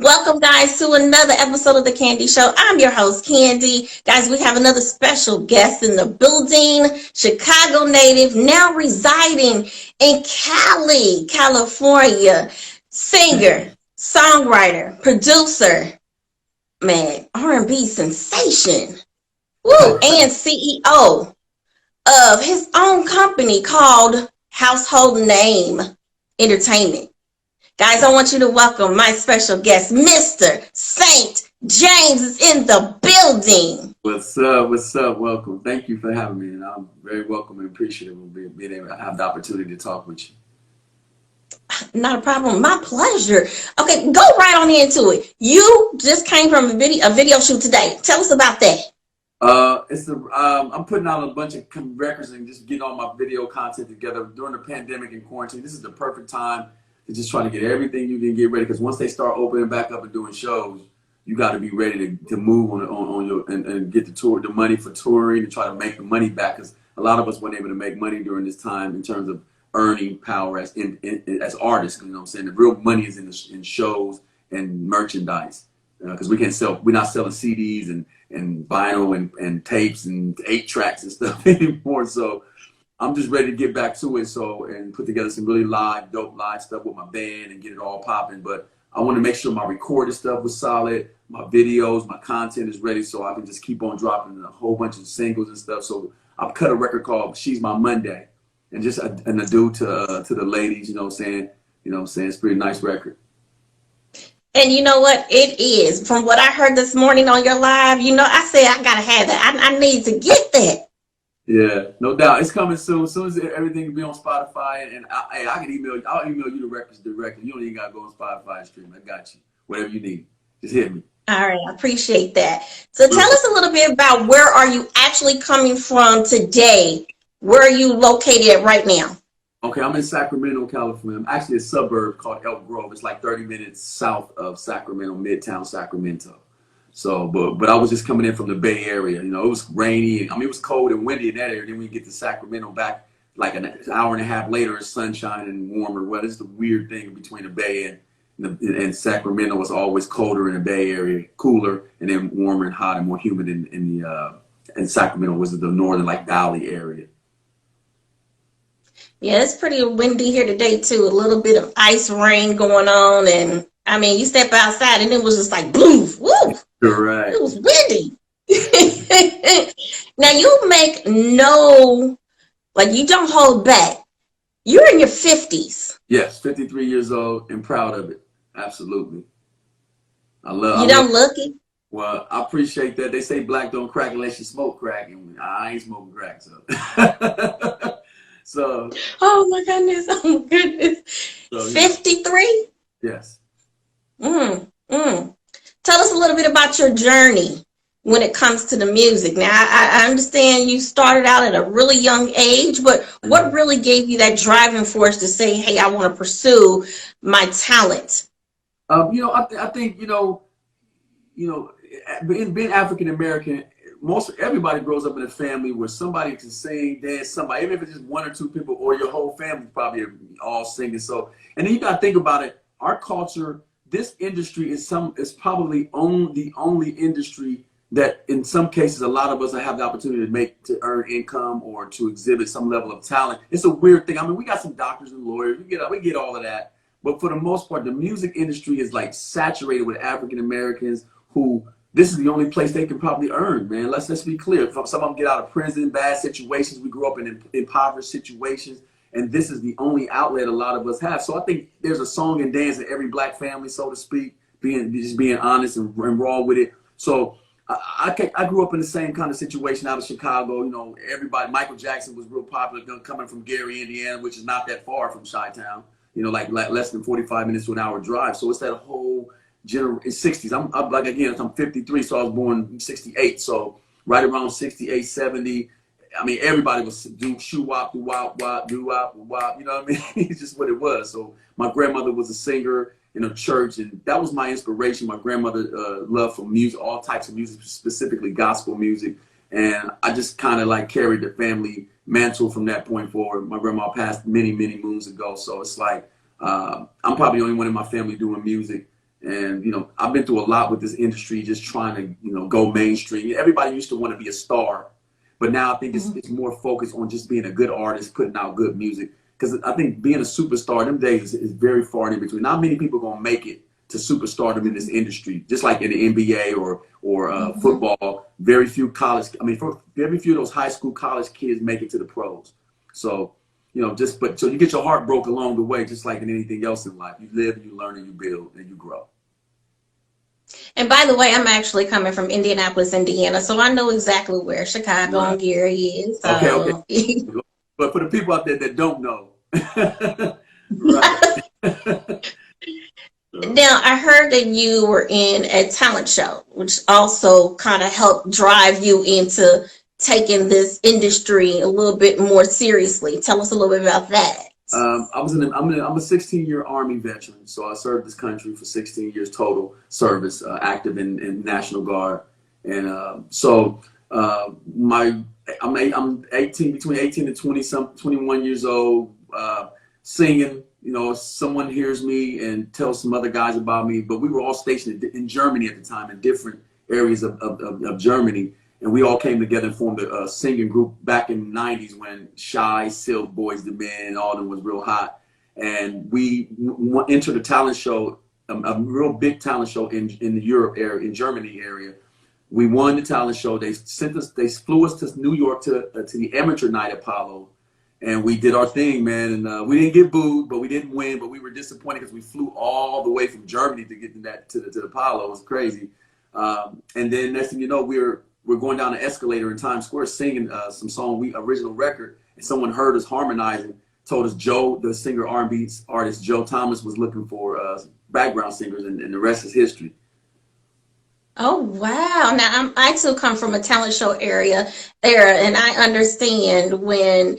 Welcome, guys, to another episode of The Candy Show. I'm your host, Candy. Guys, we have another special guest in the building, Chicago native, now residing in Cali, California. Singer, songwriter, producer, man, R&B sensation, woo, and CEO of his own company called Household Name Entertainment. Guys, I want you to welcome my special guest, Mr. Saint Jaimz is in the building. What's up? What's up? Welcome. Thank you for having me, and I'm very welcome and appreciative of being able to have the opportunity to talk with you. Not a problem. My pleasure. Okay, go right on into it. You just came from a video shoot today. Tell us about that. I'm putting out a bunch of records and just getting all my video content together during the pandemic and quarantine. This is the perfect time to just try to get everything you can get ready, because once they start opening back up and doing shows, you got to be ready to move on your and get the money for touring and try to make the money back, because a lot of us weren't able to make money during this time in terms of earning power as artists. You know what I'm saying? The real money is in shows and merchandise, because we're not selling CDs and vinyl and tapes and 8-tracks and stuff anymore. So I'm just ready to get back to it, and put together some really dope live stuff with my band and get it all popping. But I want to make sure my recorded stuff was solid, my videos, my content is ready, so I can just keep on dropping a whole bunch of singles and stuff. So I've cut a record called "She's My Monday," and just an adieu to the ladies. You know what I'm saying? It's a pretty nice record. And you know what? It is. From what I heard this morning on your live, I said I gotta have that. I need to get that. Yeah, no doubt. It's coming soon. As soon as everything will be on Spotify, and I can email you. I'll email you the records directly. You don't even got to go on Spotify and stream. I got you. Whatever you need, just hit me. All right, I appreciate that. So tell us a little bit about where are you actually coming from today? Where are you located at right now? Okay, I'm in Sacramento, California. I'm actually a suburb called Elk Grove. It's like 30 minutes south of Sacramento, Midtown Sacramento. So, but I was just coming in from the Bay Area. It was rainy. I mean, it was cold and windy in that area. Then we get to Sacramento back like an hour and a half later, it's sunshine and warmer. Well, it's the weird thing between the Bay and Sacramento. Was always colder in the Bay Area, cooler, and then warmer and hot and more humid in Sacramento was the northern valley area. Yeah, it's pretty windy here today too. A little bit of ice rain going on, and I mean, you step outside and it was just like blue. Woo! Correct. It was windy. Now you make you don't hold back. You're in your 50s. Yes, 53 years old and proud of it. Absolutely. You don't look it. Well, I appreciate that. They say black don't crack unless you smoke crack, and I ain't smoking crack, so. So. Oh my goodness! Oh my goodness! So, 53. Yes. Tell us a little bit about your journey when it comes to the music. Now, I understand you started out at a really young age, but what really gave you that driving force to say, hey, I want to pursue my talent? I think, being African-American, everybody grows up in a family where somebody can sing, dance, somebody, even if it's just one or two people, or your whole family probably all singing. So, and then you got to think about it. Our culture, this industry is probably the only industry that in some cases a lot of us have the opportunity to earn income or to exhibit some level of talent. It's a weird thing. I mean, we got some doctors and lawyers, we get all of that, but for the most part the music industry is saturated with African Americans who this is the only place they can probably earn, man. Let's be clear. Some of them get out of prison, bad situations. We grew up in impoverished situations. And this is the only outlet a lot of us have. So I think there's a song and dance in every black family, so to speak, being honest and raw with it. So I grew up in the same kind of situation out of Chicago. Everybody, Michael Jackson was real popular coming from Gary, Indiana, which is not that far from Chi-Town, like less than 45 minutes to an hour drive. So it's that whole 60s. I'm 53, so I was born in 68. So right around 68, 70. I mean, everybody was do shoo wop, do wop, wop, do wop, wop. You know what I mean? It's just what it was. So my grandmother was a singer in a church, and that was my inspiration. My grandmother loved for music, all types of music, specifically gospel music, and I just kind of carried the family mantle from that point forward. My grandma passed many moons ago, so it's I'm probably the only one in my family doing music, And, you know, I've been through a lot with this industry, just trying to, you know, go mainstream. Everybody used to want to be a star, but now I think it's more focused on just being a good artist, putting out good music. Because I think being a superstar, them days is very far in between. Not many people are going to make it to superstardom in this industry, just like in the NBA or football. Very few very few of those high school, college kids make it to the pros. So, you know, so you get your heart broke along the way, just like in anything else in life. You live, and you learn, and you build, and you grow. And by the way, I'm actually coming from Indianapolis, Indiana, so I know exactly where Chicago and Gary is. Okay, So. okay. But for the people out there that don't know, right. Now, I heard that you were in a talent show, which also kind of helped drive you into taking this industry a little bit more seriously. Tell us a little bit about that. I'm a 16-year Army veteran, so I served this country for 16 years total service, active in National Guard, and I'm 18, between 18 and 21 years old, singing. You know, someone hears me and tells some other guys about me, but we were all stationed in Germany at the time, in different areas of Germany. And we all came together and formed a singing group back in the 90s when Shy, Silk, Boys the Men, and all of them was real hot. And we entered a talent show, a real big talent show in the Europe area, in Germany area. We won the talent show. They flew us to New York to the amateur night Apollo. And we did our thing, man. And we didn't get booed, but we didn't win. But we were disappointed because we flew all the way from Germany to get to the Apollo. It was crazy. And then next thing you know, we're going down the escalator in Times Square singing some song, original record. And someone heard us harmonizing, told us Joe, the singer R&B artist Joe Thomas, was looking for background singers, and the rest is history. Oh, wow. Now, I too come from a talent show era, and I understand when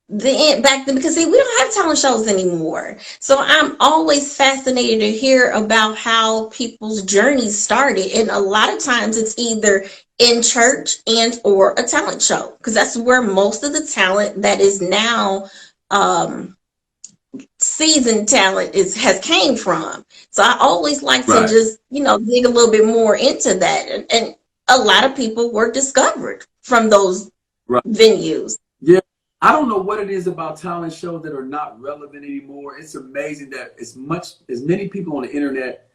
back then, because see, we don't have talent shows anymore. So I'm always fascinated to hear about how people's journeys started. And a lot of times it's either in church and or a talent show, because that's where most of the talent that is now seasoned talent has came from. So I always like to just, dig a little bit more into that. And a lot of people were discovered from those venues. Yeah. I don't know what it is about talent shows that are not relevant anymore. It's amazing that as many people on the internet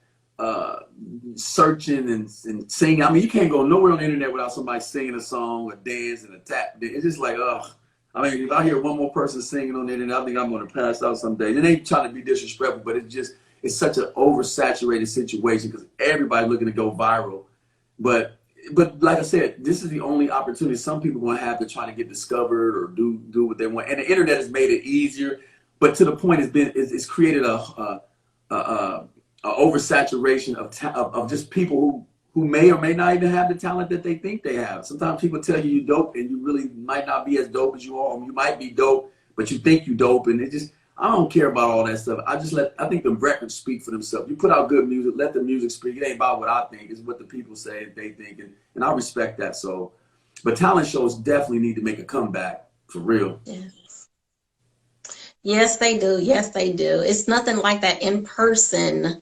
searching and singing. I mean, you can't go nowhere on the internet without somebody singing a song or dance and a tap. It's just like, ugh. I mean, if I hear one more person singing on the internet, I think I'm going to pass out someday. It ain't trying to be disrespectful, but it's such an oversaturated situation because everybody's looking to go viral. But like I said, this is the only opportunity some people are going to have to try to get discovered or do what they want. And the internet has made it easier, but to the point it's created a oversaturation of just people who may or may not even have the talent that they think they have. Sometimes people tell you you're dope and you really might not be as dope as you are. Or you might be dope, but you think you're dope. And I don't care about all that stuff. I think the records speak for themselves. You put out good music, let the music speak. It ain't about what I think. It's what the people say they think. And I respect that. So, but talent shows definitely need to make a comeback for real. Yes. Yes, they do. Yes, they do. It's nothing like that in-person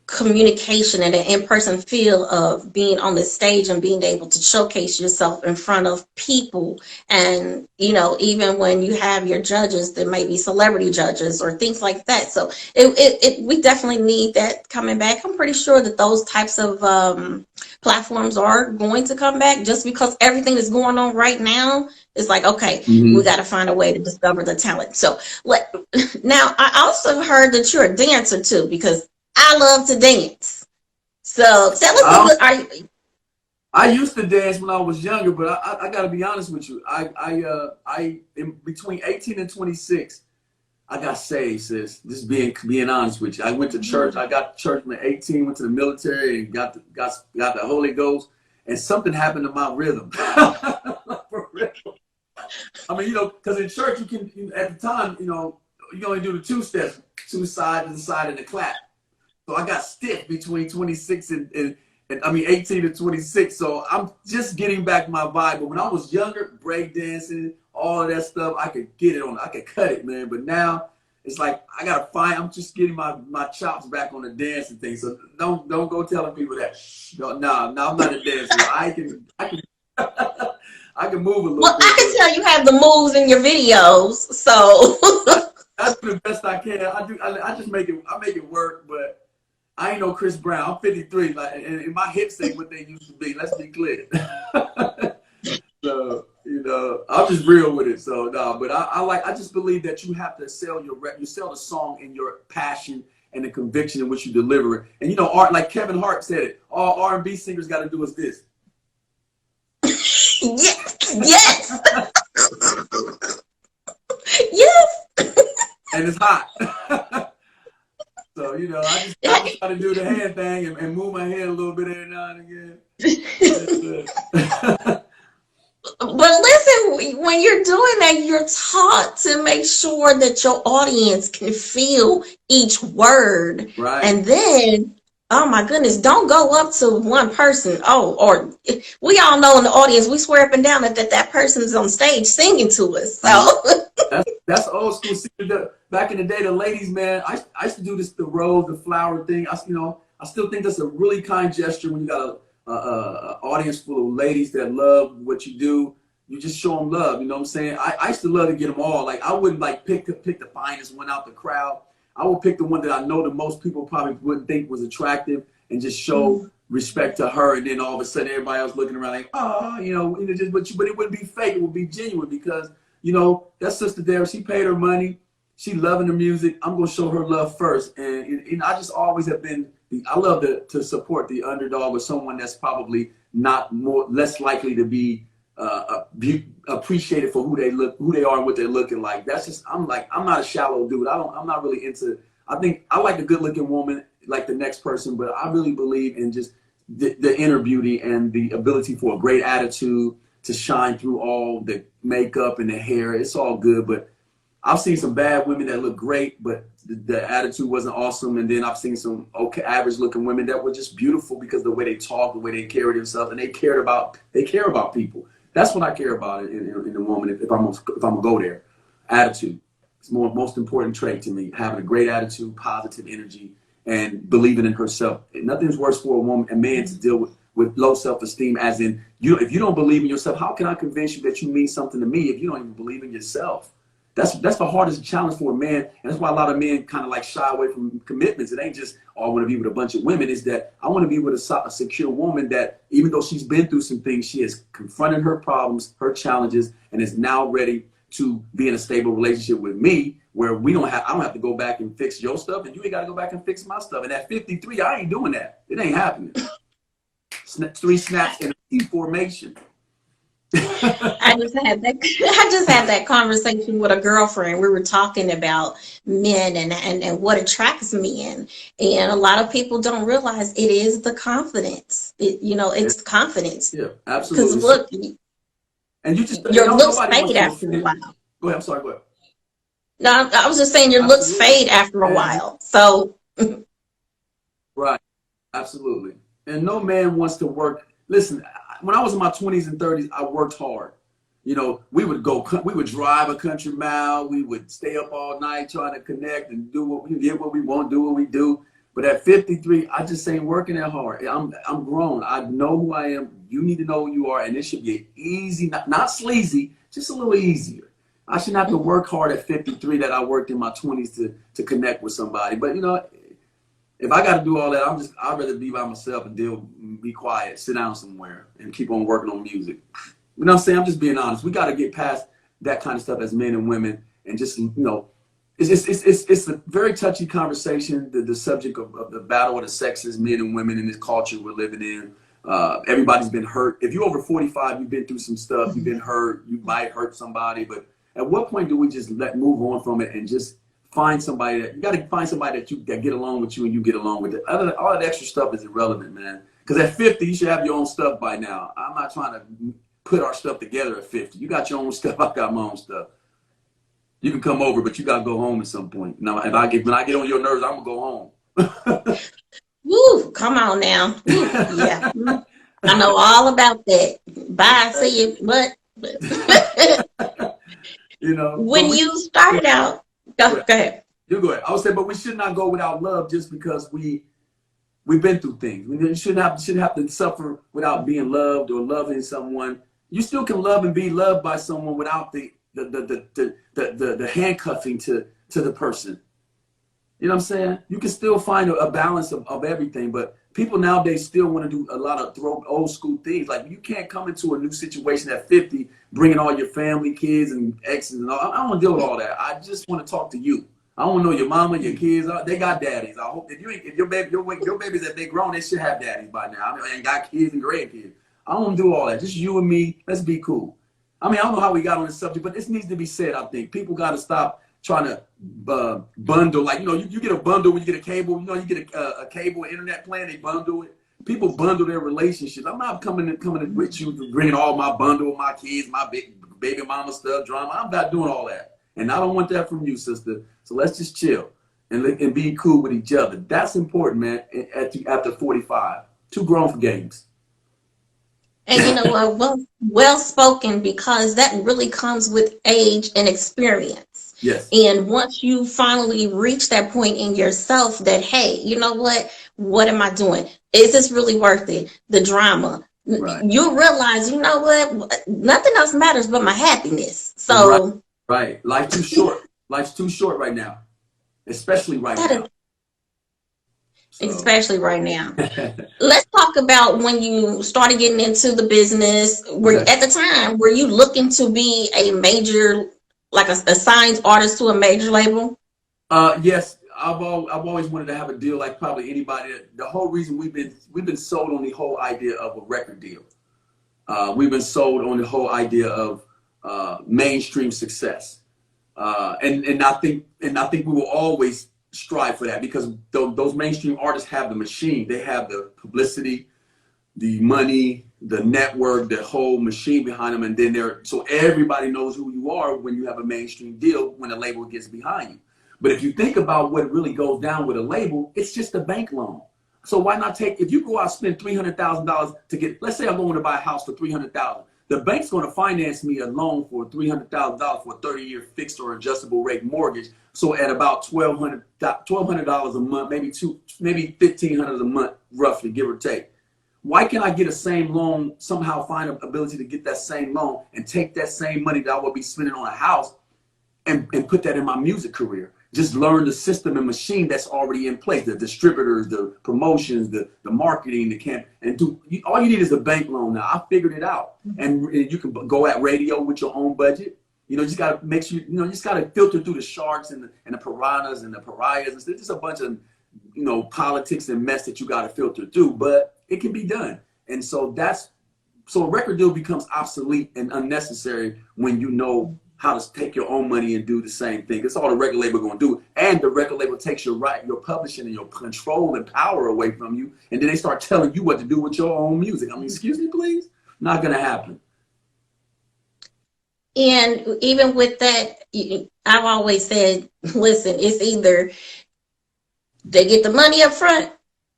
communication and an in-person feel of being on the stage and being able to showcase yourself in front of people. And even when you have your judges, there may be celebrity judges or things like that. So we definitely need that coming back. I'm pretty sure that those types of platforms are going to come back, just because everything is going on right now. It's like, okay, we got to find a way to discover the talent. So now I also heard that you're a dancer too, because I love to dance. So tell us I used to dance when I was younger, but I got to be honest with you. I in between 18 and 26, I got saved, sis. Just being honest with you. I went to church. I got to church when 18, went to the military and got the Holy Ghost, and something happened to my rhythm. For real. I mean, because in church at the time, you only do the two steps, two sides to the side and the clap. So I got stiff between 26 and 18 and 26. So I'm just getting back my vibe. But when I was younger, breakdancing, all of that stuff, I could get it on. I could cut it, man. But now, it's like I gotta find. I'm just getting my chops back on the dancing thing. So don't go telling people that. No, I'm not a dancer. I can I can move a little Well, bit. I can tell you have the moves in your videos, so. I do the best I can. I just make it. I make it work, but I ain't no Chris Brown. I'm 53, like, and my hips ain't what they used to be. Let's be clear. So, you know, I'm just real with it. So no, but I just believe that you have to sell you sell the song in your passion and the conviction in which you deliver it. And you know, art, like Kevin Hart said it, all R&B singers got to do is this. Yes. Yes. And it's hot. So, you know, I just try to do the hand thing and move my head a little bit every now and again. But listen, when you're doing that, you're taught to make sure that your audience can feel each word. Right. And then, oh my goodness, don't go up to one person. Oh, or we all know in the audience, we swear up and down that person's on stage singing to us. So that's old school. See, back in the day, the ladies, man, I used to do this, the rose, the flower thing. I still think that's a really kind gesture when you got a audience full of ladies that love what you do. You just show them love. You know what I'm saying? I used to love to get them all. Like, I wouldn't like pick the finest one out the crowd. I would pick the one that I know that most people probably wouldn't think was attractive and just show respect to her. And then all of a sudden, everybody else looking around like, oh, you know, but it wouldn't be fake. It would be genuine because, you know, that sister there, she paid her money. She loving the music. I'm going to show her love first. And I just always have been, I love to support the underdog or someone that's probably less likely to be appreciated for who they are and what they're looking like. That's just, I'm not a shallow dude. I'm not really into, I think I like a good looking woman like the next person, but I really believe in just the inner beauty and the ability for a great attitude to shine through all the makeup and the hair. It's all good, but I've seen some bad women that look great, but the attitude wasn't awesome. And then I've seen some okay, average looking women that were just beautiful because the way they talk, the way they carry themselves, and they care about people. That's what I care about in a woman. If I'm gonna go there, attitude. It's most important trait to me. Having a great attitude, positive energy, and believing in herself. Nothing's worse for a man to deal with low self-esteem. As in, if you don't believe in yourself, how can I convince you that you mean something to me if you don't even believe in yourself? That's the hardest challenge for a man, and that's why a lot of men kind of like shy away from commitments. It ain't just, oh, I want to be with a bunch of women. It's that I want to be with a secure woman that, even though she's been through some things, she has confronted her problems, her challenges, and is now ready to be in a stable relationship with me, where I don't have to go back and fix your stuff, and you ain't got to go back and fix my stuff. And at 53, I ain't doing that. It ain't happening. 3 snaps in a formation. I just had that conversation with a girlfriend. We were talking about men and what attracts men. And a lot of people don't realize it is the confidence. It's confidence. Yeah, absolutely. Because look, and you just your looks fade after a while. Go ahead, I'm sorry, go ahead. No, I was just saying your looks fade after a while. So right. Absolutely. And no man wants to work. Listen, when I was in my 20s and 30s, I worked hard. You know, we would drive a country mile. We would stay up all night trying to connect and do what we want, do what we do. But at 53, I just ain't working that hard. I'm grown. I know who I am. You need to know who you are. And it should be easy, not sleazy, just a little easier. I shouldn't have to work hard at 53 that I worked in my 20s to connect with somebody. But, you know, if I got to do all that, I'd rather be by myself and be quiet, sit down somewhere, and keep on working on music. You know what I'm saying? I'm just being honest. We got to get past that kind of stuff as men and women, and just, you know, it's a very touchy conversation. The subject of the battle of the sexes, men and women in this culture we're living in. Everybody's been hurt. If you're over 45, you've been through some stuff. You've been hurt. You might hurt somebody. But at what point do we just move on from it and just find somebody that get along with you and you get along with it? All that extra stuff is irrelevant, man. Because at 50, you should have your own stuff by now. I'm not trying to put our stuff together at 50. You got your own stuff. I got my own stuff. You can come over, but you got to go home at some point. Now, when I get on your nerves, I'm going to go home. Woo, come on now. Woo, yeah. I know all about that. Bye, see you. But you know, when you started out, go ahead. You go ahead. I would say, but we should not go without love just because we've been through things. We shouldn't have to suffer without being loved or loving someone. You still can love and be loved by someone without the handcuffing to the person. You know what I'm saying? You can still find a balance of everything, but people nowadays still want to do a lot of old school things. Like you can't come into a new situation at 50, bringing all your family, kids, and exes and all. I don't want to deal with all that. I just want to talk to you. I want to know your mama, your kids. They got daddies. I hope if your babies that they grown, they should have daddies by now. I mean, and got kids and grandkids. I don't want to do all that. Just you and me. Let's be cool. I mean, I don't know how we got on this subject, but this needs to be said. I think people got to stop trying to bundle. Like, you get a bundle when you get a cable. You get a cable internet plan. They bundle it. People bundle their relationships. I'm not coming with you, bringing all my bundle, my kids, my big baby mama stuff, drama. I'm not doing all that. And I don't want that from you, sister. So let's just chill and be cool with each other. That's important, man, after 45. Too grown for games. And you know what? Well spoken, because that really comes with age and experience. Yes. And once you finally reach that point in yourself that, hey, you know what am I doing? Is this really worth it? The drama. Right. You realize, you know what? Nothing else matters but my happiness. So right. Life's too short. Life's too short right now. Especially right now. Especially right now. Let's talk about when you started getting into the business. At the time, were you looking to be a major, like a signed artist to a major label? Yes, I've always wanted to have a deal like probably anybody. The whole reason we've been sold on the whole idea of a record deal. We've been sold on the whole idea of mainstream success, and I think we will always strive for that, because those mainstream artists have the machine. They have the publicity, the money, the network, the whole machine behind them, and then so everybody knows who you are when you have a mainstream deal, when a label gets behind you. But if you think about what really goes down with a label, it's just a bank loan. So why not if you go out and spend $300,000 to get, let's say I'm going to buy a house for $300,000. The bank's going to finance me a loan for $300,000 for a 30-year fixed or adjustable rate mortgage. So at about $1,200 a month, maybe $1,500 a month, roughly, give or take. Why can't I get a same loan, somehow find an ability to get that same loan and take that same money that I would be spending on a house and put that in my music career? Just learn the system and machine that's already in place, the distributors, the promotions, the marketing, the camp, and all you need is a bank loan now. I figured it out. And you can go at radio with your own budget. You just got to make sure, you just got to filter through the sharks and the piranhas and the pariahs. It's just a bunch of, politics and mess that you got to filter through, but it can be done. And so a record deal becomes obsolete and unnecessary when you know how to take your own money and do the same thing. That's all the record label going to do. And the record label takes your publishing and your control and power away from you. And then they start telling you what to do with your own music. I mean, excuse me, please? Not going to happen. And even with that, I've always said, listen, it's either they get the money up front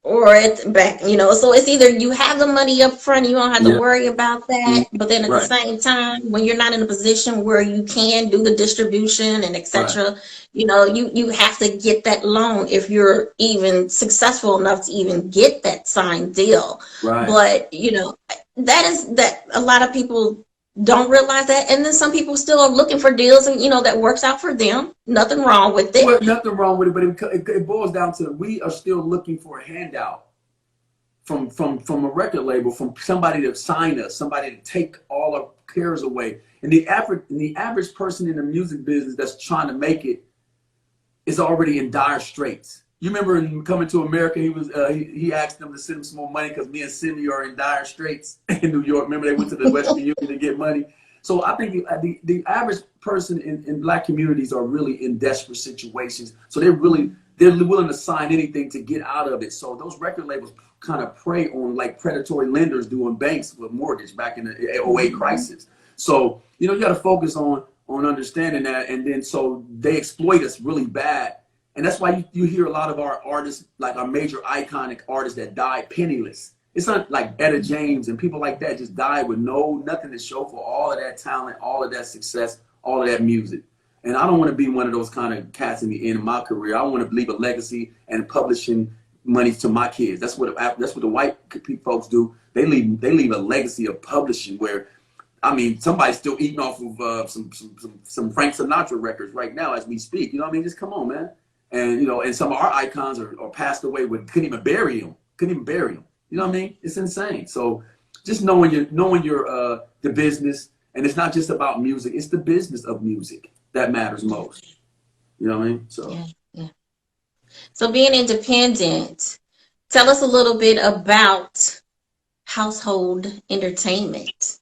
or at the back, so it's either you have the money up front, you don't have to worry about that. But then at the same time, when you're not in a position where you can do the distribution and etc., you have to get that loan if you're even successful enough to even get that signed deal. Right. But that a lot of people don't realize that, and then some people still are looking for deals, and that works out for them. Nothing wrong with it. Well, nothing wrong with it, but it boils down to we are still looking for a handout from a record label, from somebody to sign us, somebody to take all our cares away. And the average person in the music business that's trying to make it is already in dire straits. You remember in Coming to America, he asked them to send him some more money because me and Cindy are in dire straits in New York. Remember, they went to the Western Union to get money. So I think the average person in Black communities are really in desperate situations. So they're willing to sign anything to get out of it. So those record labels kind of prey on like predatory lenders doing banks with mortgage back in the 2008 crisis. So you got to focus on understanding that, and then so they exploit us really bad. And that's why you hear a lot of our artists, like our major iconic artists that died penniless. It's not like Jaimz and people like that just died with nothing to show for all of that talent, all of that success, all of that music. And I don't want to be one of those kind of cats in the end of my career. I want to leave a legacy and publishing money to my kids. That's what the white folks do. They leave a legacy of publishing where, I mean, somebody's still eating off of some Frank Sinatra records right now as we speak. You know what I mean? Just come on, man. And you know, and some of our icons are passed away with couldn't even bury them. You know what I mean? It's insane. So just knowing your the business, and it's not just about music. It's the business of music that matters most. You know what I mean? So yeah. So being independent, tell us a little bit about Household Entertainment.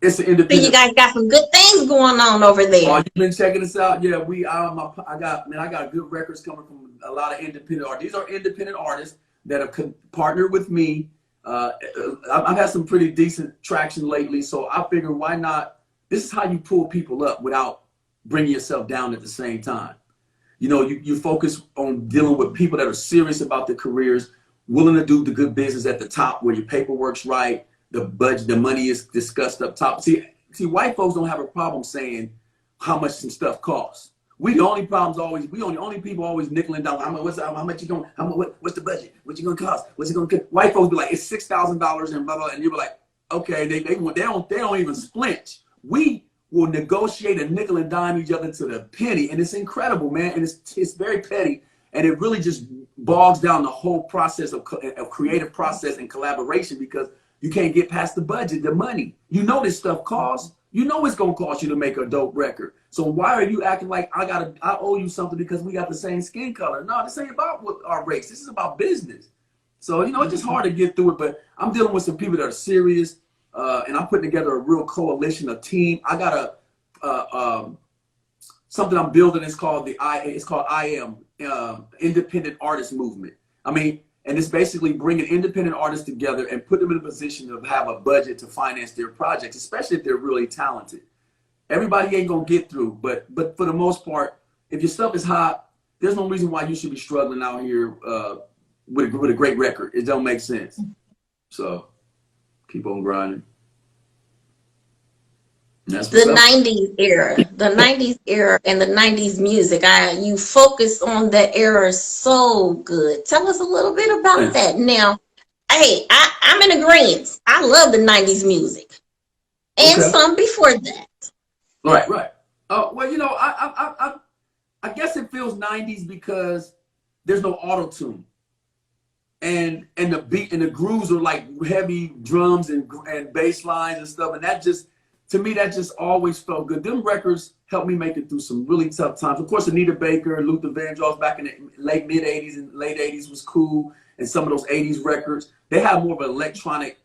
It's an independent. So you guys got some good things going on over there. Oh, you've been checking us out? Yeah, I got good records coming from a lot of independent artists. These are independent artists that have partnered with me. I've had some pretty decent traction lately, so I figure why not? This is how you pull people up without bringing yourself down at the same time. You know, you focus on dealing with people that are serious about their careers, willing to do the good business at the top where your paperwork's right, the budget, the money is discussed up top. See, white folks don't have a problem saying how much some stuff costs. We the only problems always, only people always nickel and dime. How much you going? What's the budget? What's it gonna cost? What's it gonna cost? White folks be like, it's $6,000 and blah blah, and you be like, okay, they don't even flinch. We will negotiate and nickel and dime each other to the penny, and it's incredible, man. And it's very petty, and it really just bogs down the whole process of creative process and collaboration because you can't get past the budget, the money. You know this stuff costs. You know it's gonna cost you to make a dope record. So why are you acting like I owe you something because we got the same skin color? No, this ain't about our race. This is about business. So you know it's just hard to get through it. But I'm dealing with some people that are serious, and I'm putting together a real coalition, a team. I got something I'm building. It's called IM, Independent Artist Movement. I mean. And it's basically bringing independent artists together and put them in a position to have a budget to finance their projects, especially if they're really talented. Everybody ain't gonna get through, but for the most part, if your stuff is hot, there's no reason why you should be struggling out here with a great record. It don't make sense. So keep on grinding. That's the 90s era, and the 90s music. You focus on that era so good. Tell us a little bit about that. Now, hey, I'm in agreement. I love the 90s music and some before that. Right. Well, you know, I guess it feels 90s because there's no auto tune, and the beat and the grooves are like heavy drums and bass lines and stuff, and that just. To me, that just always felt good. Them records helped me make it through some really tough times. Of course, Anita Baker, Luther Vandross back in the late mid-'80s and late 80s was cool. And some of those 80s records, they have more of an electronic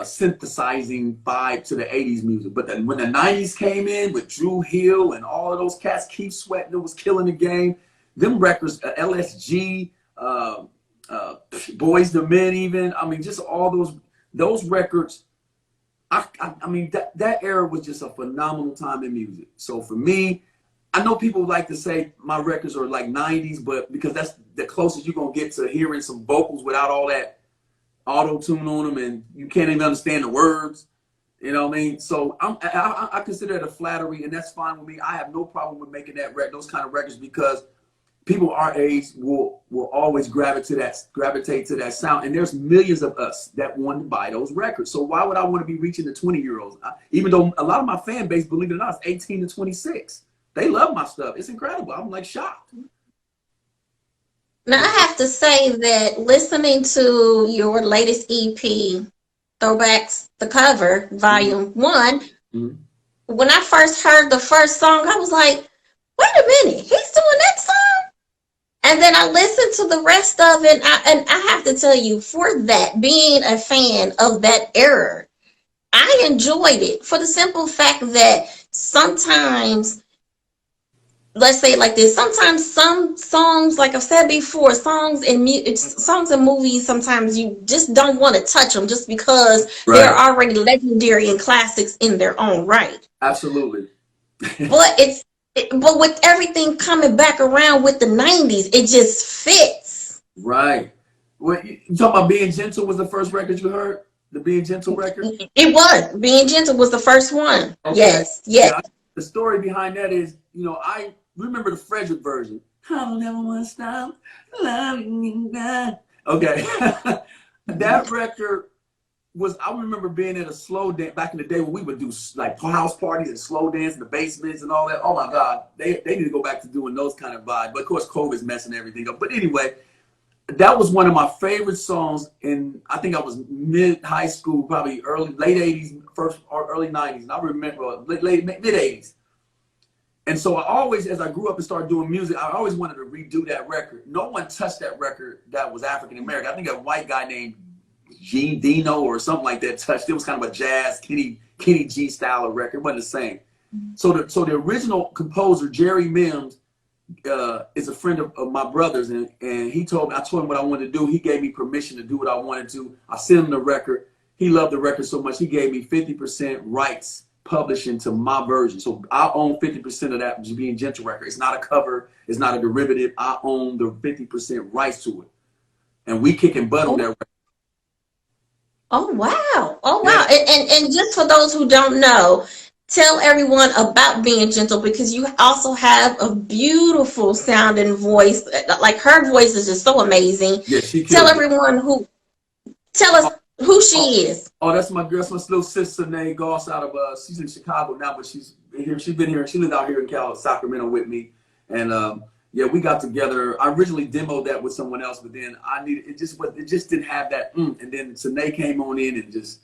synthesizing vibe to the 80s music. But then when the 90s came in with Drew Hill and all of those cats, Keith Sweat, that was killing the game. Them records, LSG, Boys II Men even. I mean, just all those records. I mean, that era was just a phenomenal time in music. So for me, I know people like to say my records are like 90s, but because that's the closest you're going to get to hearing some vocals without all that auto-tune on them and you can't even understand the words. You know what I mean? So I consider it a flattery, and that's fine with me. I have no problem with making those kind of records because people our age will always gravitate to that sound, and there's millions of us that want to buy those records. So why would I want to be reaching the 20-year-olds? Even though a lot of my fan base, believe it or not, is 18 to 26. They love my stuff. It's incredible. I'm like shocked. Now I have to say that listening to your latest EP, Throwbacks, the cover, Volume 1, when I first heard the first song, I was like, wait a minute, he's doing that song? And then I listened to the rest of it, and I have to tell you, for that, being a fan of that era, I enjoyed it for the simple fact that sometimes, let's say it like this, sometimes some songs, like I've said before, songs and movies, sometimes you just don't want to touch them just because they're already legendary and classics in their own right. Absolutely. But with everything coming back around with the 90s, it just fits. Right. Well, you talking about Being Gentle was the first record you heard? The Being Gentle record? It was. Being Gentle was the first one. Okay. Yes. Yeah, the story behind that is, you know, I remember the Frederick version. I don't ever want to stop loving you now. Okay. That record was, I remember being at a slow dance back in the day when we would do like house parties and slow dance in the basements and all that. Oh my God, they need to go back to doing those kind of vibes. But of course, COVID's messing everything up. But anyway, that was one of my favorite songs. In I think I was mid high school, probably late 80s, first or early 90s. And I remember mid 80s. And so I always, as I grew up and started doing music, I always wanted to redo that record. No one touched that record that was African American. I think a white guy named Gene Dino or something like that touched. It was kind of a jazz Kenny G style of record. It wasn't the same. So the original composer, Jerry Mims, is a friend of my brother's, and he told me, I told him what I wanted to do. He gave me permission to do what I wanted to. I sent him the record. He loved the record so much, he gave me 50% rights publishing to my version. So I own 50% of that being Gentle record. It's not a cover, it's not a derivative. I own the 50% rights to it. And we kicking butt on that record. Oh wow. Oh wow. Yeah. And just for those who don't know, tell everyone about Being Gentle, because you also have a beautiful sounding voice. Like, her voice is just so amazing. Yeah, she tell everyone tell us who she is. Oh, that's my girl. That's my little sister named Goss out of she's in Chicago now, but she's here. She's been here. She lived out here in Sacramento with me. And yeah, we got together. I originally demoed that with someone else, but then it just didn't have that. And then Sine came on in and just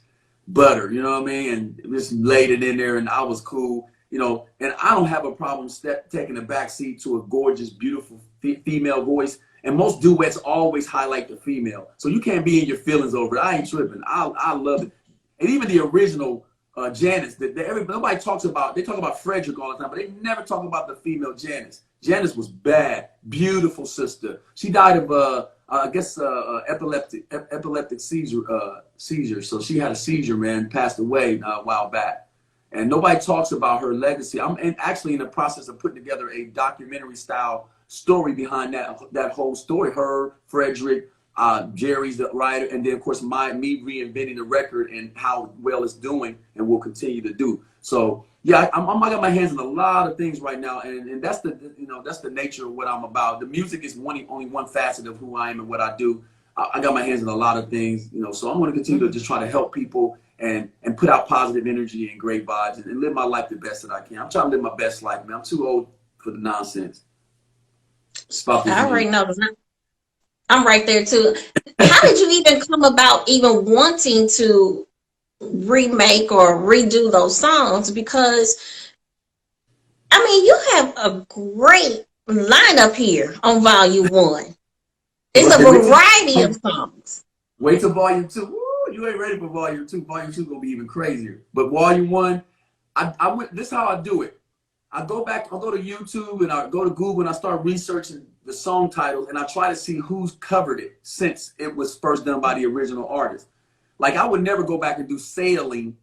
butter, you know what I mean? And just laid it in there, and I was cool, you know. And I don't have a problem taking a backseat to a gorgeous, beautiful female voice. And most duets always highlight the female, so you can't be in your feelings over it. I ain't tripping. I love it. And even the original Janice, nobody talks about. They talk about Frederick all the time, but they never talk about the female Janice. Janice was bad, beautiful sister. She died of I guess epileptic seizure. So she had a seizure, man, passed away a while back. And nobody talks about her legacy. I'm actually in the process of putting together a documentary style story behind that whole story. Her, Frederick, Jerry's the writer, and then of course me reinventing the record and how well it's doing and will continue to do. So yeah, I got my hands in a lot of things right now, and that's the nature of what I'm about. The music is only one facet of who I am and what I do. I got my hands in a lot of things, you know. So I'm going to continue to just try to help people and put out positive energy and great vibes and live my life the best that I can. I'm trying to live my best life, man. I'm too old for the nonsense. I already know. I'm right there too. How did you even come about even wanting to remake or redo those songs? Because I mean, you have a great lineup here on Volume 1. It's a variety of songs. Wait till Volume 2. Woo, you ain't ready for Volume 2. Volume 2 gonna be even crazier. But Volume 1, I went. This is how I do it. I go to YouTube and I go to Google and I start researching the song titles and I try to see who's covered it since it was first done by the original artist. Like, I would never go back and do Sailing,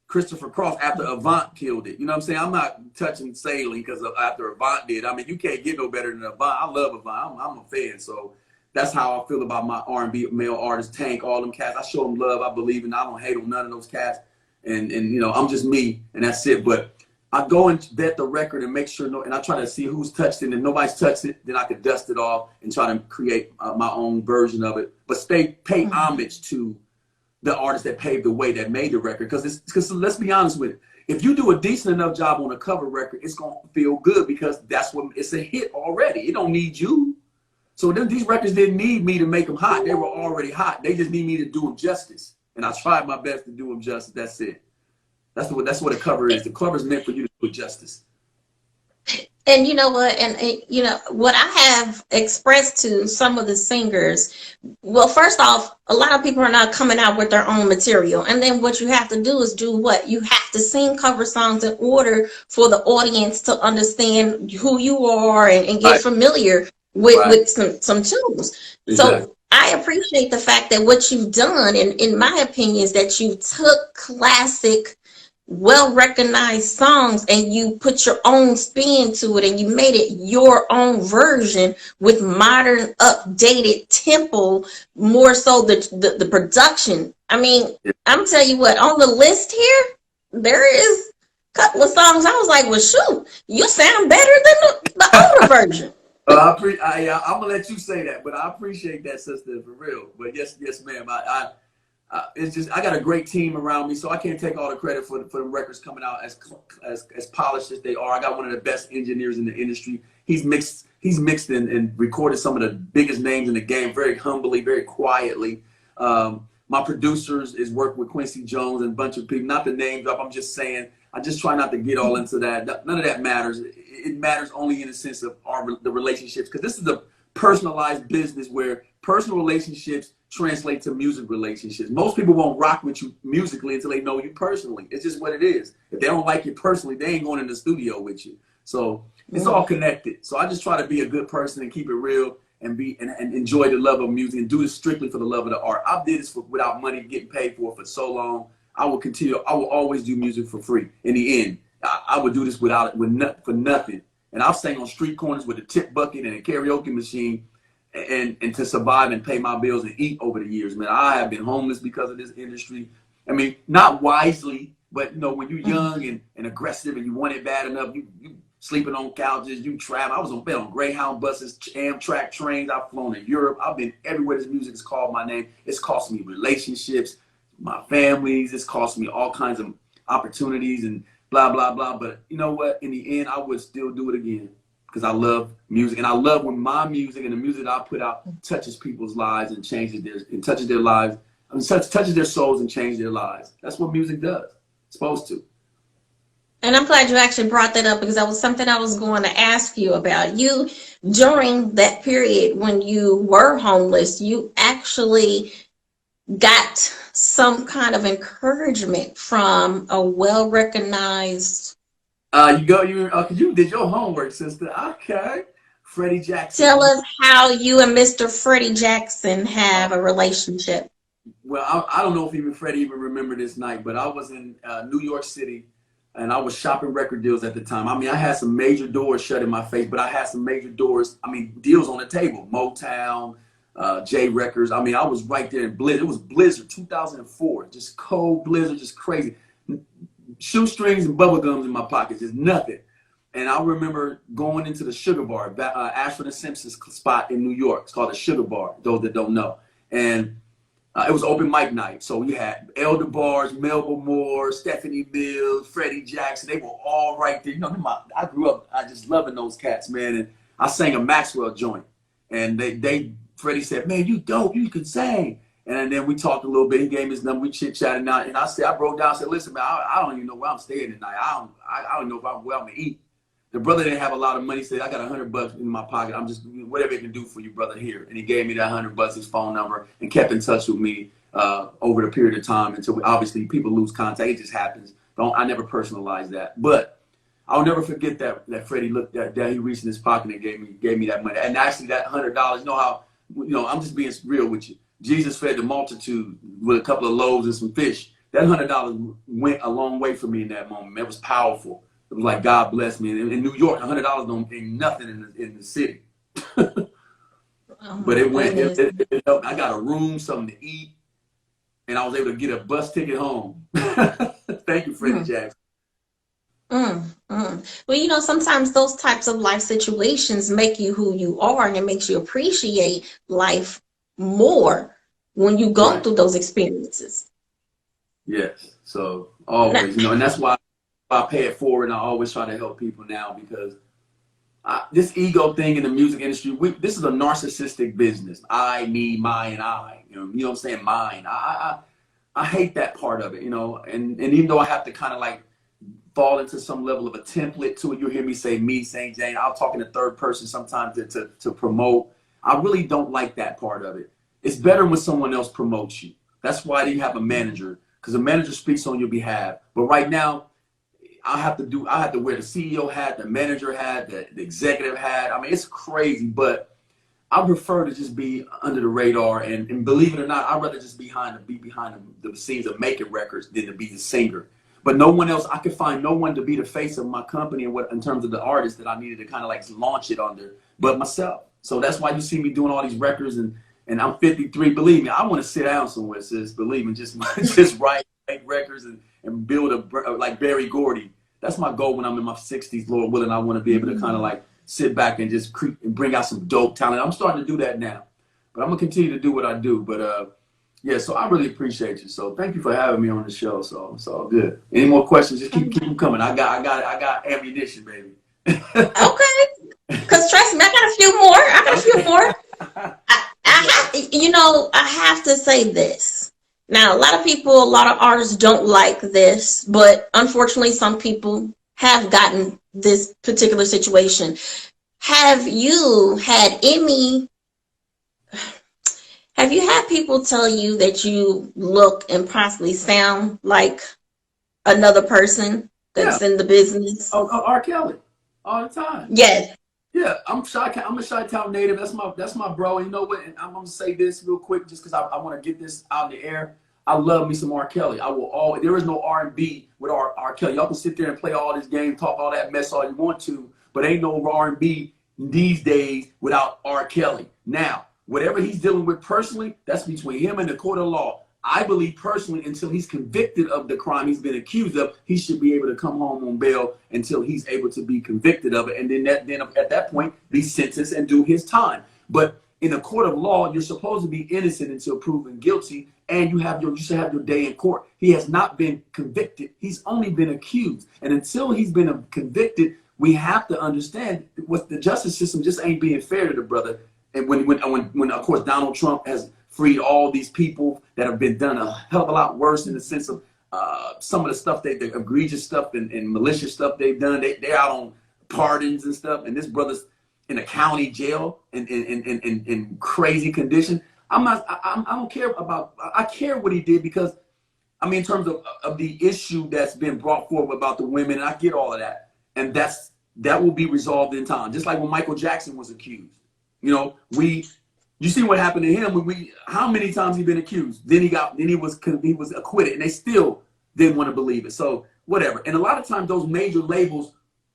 Christopher Cross, after Avant killed it. You know what I'm saying? I'm not touching Sailing because after Avant did. I mean, you can't get no better than Avant. I love Avant. I'm a fan. So that's how I feel about my R&B male artists, Tank, all them cats. I show them love. I believe in. I don't hate on none of those cats. And you know, I'm just me, and that's it. But I go and vet the record and make sure, and I try to see who's touched it. And if nobody's touched it, then I could dust it off and try to create my own version of it. But pay homage to the artist that paved the way, that made the record. Because let's be honest with it. If you do a decent enough job on a cover record, it's going to feel good because it's a hit already. It don't need you. So these records didn't need me to make them hot. They were already hot. They just need me to do them justice. And I tried my best to do them justice. That's it. That's what a cover is. The cover is meant for you to do it justice. And you know what? And you know what I have expressed to some of the singers. Well, first off, a lot of people are not coming out with their own material. And then what you have to do is do what? You have to sing cover songs in order for the audience to understand who you are and get familiar with some tunes. Exactly. So I appreciate the fact that what you've done, in my opinion, is that you took classic, well-recognized songs and you put your own spin to it and you made it your own version with modern, updated tempo, more so the production. I mean, I'm telling you what, on the list here, there is couple of songs, I was like, well, shoot, you sound better than the older version. I'm gonna let you say that, but I appreciate that, sister, for real. But yes, ma'am. It's just I got a great team around me, so I can't take all the credit for the records coming out as polished as they are. I got one of the best engineers in the industry. He's mixed and recorded some of the biggest names in the game very humbly, very quietly. My producers is work with Quincy Jones and a bunch of people. Not the name drop. I'm just saying. I just try not to get all into that. None of that matters. It matters only in the sense of the relationships, because this is a personalized business where personal relationships translate to music relationships. Most people won't rock with you musically until they know you personally. It's just what it is. If they don't like you personally, they ain't going in the studio with you. So it's all connected. So I just try to be a good person and keep it real and enjoy the love of music and do this strictly for the love of the art. I did this without money getting paid for so long. I will continue. I will always do music for free. In the end, I would do this for nothing. And I've sang on street corners with a tip bucket and a karaoke machine, and to survive and pay my bills and eat over the years, man. I have been homeless because of this industry. I mean, not wisely, but when you're young and aggressive and you want it bad enough, you sleeping on couches, you travel. I was on Greyhound buses, Amtrak trains. I've flown to Europe. I've been everywhere this music has called my name. It's cost me relationships, my families. It's cost me all kinds of opportunities and blah, blah, blah. But you know what? In the end, I would still do it again because I love music. And I love when my music and the music I put out touches people's lives and touches their lives. I mean, touches their souls and changes their lives. That's what music does. It's supposed to. And I'm glad you actually brought that up, because that was something I was going to ask you about. You, during that period when you were homeless, you actually got some kind of encouragement from a well-recognized. You did your homework, sister. Okay. Freddie Jackson. Tell us how you and Mr. Freddie Jackson have a relationship. Well, I don't know if even Freddie even remembered this night, but I was in New York City, and I was shopping record deals at the time. I mean, I had some major doors shut in my face, but I had some major doors, deals on the table. Motown, J Records. I mean, I was right there in Blizzard. It was Blizzard 2004. Just cold Blizzard, just crazy. Shoestrings and bubble gums in my pockets, just nothing. And I remember going into the Sugar Bar, Ashford and Simpson's spot in New York. It's called the Sugar Bar, those that don't know. And it was open mic night. So we had Elder Bars, Melba Moore, Stephanie Mills, Freddie Jackson. They were all right there. I grew up just loving those cats, man. And I sang a Maxwell joint. And Freddie said, man, you dope. You can sing. And then we talked a little bit. He gave me his number. We chit-chatted out. And I broke down and said, listen, man, I don't even know where I'm staying tonight. I don't know where I'm going to eat. The brother didn't have a lot of money. He said, I got $100 in my pocket. I'm just, whatever it can do for you, brother, here. And he gave me that $100, his phone number, and kept in touch with me over the period of time until obviously people lose contact. It just happens. I never personalized that. But I'll never forget that Freddie looked at that. He reached in his pocket and gave me that money. And actually that $100, I'm just being real with you. Jesus fed the multitude with a couple of loaves and some fish. That $100 went a long way for me in that moment. It was powerful. It was like, God bless me. And in New York, $100 don't mean nothing in the city. But it went. It helped. I got a room, something to eat, and I was able to get a bus ticket home. Thank you, Freddie Jackson. Well, sometimes those types of life situations make you who you are, and it makes you appreciate life more when you go through those experiences. Yes. So always, and that's why I pay it forward, and I always try to help people now, because this ego thing in the music industry, this is a narcissistic business. I, me, mine, and I. You know what I'm saying? Mine. I hate that part of it, and even though I have to kind of like fall into some level of a template to it, you'll hear me say me, St. Jane. I'll talk in the third person sometimes to promote. I really don't like that part of it. It's better when someone else promotes you. That's why you have a manager, because a manager speaks on your behalf. But right now, I have to wear the CEO hat, the manager hat, the executive hat. It's crazy, but I prefer to just be under the radar, and believe it or not, I'd rather just be behind the scenes of making records than to be the singer. But no one else, I could find no one to be the face of my company in terms of the artist that I needed to kind of like launch it under, but myself. So that's why you see me doing all these records, and I'm 53. Believe me, I want to sit down somewhere, sis. Believe me, just write, make records and build like Barry Gordy. That's my goal when I'm in my 60s, Lord willing. I want to be able to kind of like sit back and just creep and bring out some dope talent. I'm starting to do that now, but I'm gonna continue to do what I do. But yeah, so I really appreciate you. So thank you for having me on the show. So it's all good. Any more questions? Just keep them coming. I got ammunition, baby. Okay. Because trust me, I got a few more. I have to say this. Now, a lot of people, a lot of artists don't like this, but unfortunately, some people have gotten this particular situation. Have you had any, have you had people tell you that you look and possibly sound like another person that's in the business? Oh, R. Kelly, all the time. Yes. Yeah, I'm a Chi-Town native. That's my bro. And you know what? And I'm gonna say this real quick, just because I want to get this out in the air. I love me some R. Kelly. I will always. There is no R&B with R. Kelly. Y'all can sit there and play all this game, talk all that mess all you want to, but ain't no R&B these days without R. Kelly. Now, whatever he's dealing with personally, that's between him and the court of law. I believe personally, until he's convicted of the crime he's been accused of, he should be able to come home on bail until he's able to be convicted of it, and then at that point be sentenced and do his time. But in a court of law, you're supposed to be innocent until proven guilty, and you should have your day in court. He has not been convicted; he's only been accused, and until he's been convicted, we have to understand what the justice system just ain't being fair to the brother. And when of course Donald Trump has freed all these people that have been done a hell of a lot worse in the sense of some of the stuff, the egregious stuff and malicious stuff they've done. They're out on pardons and stuff, and this brother's in a county jail in crazy condition. I don't care about. I care what he did because, I mean, in terms of the issue that's been brought forward about the women, and I get all of that, and that will be resolved in time. Just like when Michael Jackson was accused. You know, you see what happened to him when how many times he been accused? Then he was acquitted, and they still didn't want to believe it. So whatever. And a lot of times those major labels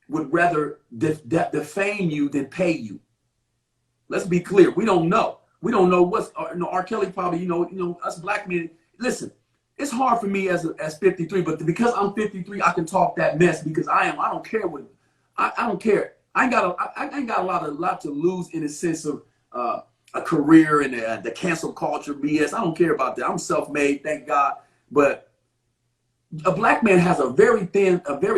would rather defame you than pay you. Let's be clear. We don't know. We don't know what's R. Kelly probably, us black men. Listen, it's hard for me as 53, but because I'm 53, I can talk that mess because I don't care what I don't care. I ain't got a lot to lose in the sense of a career and the cancel culture BS. I don't care about that. I'm self-made, thank God. But a black man has a very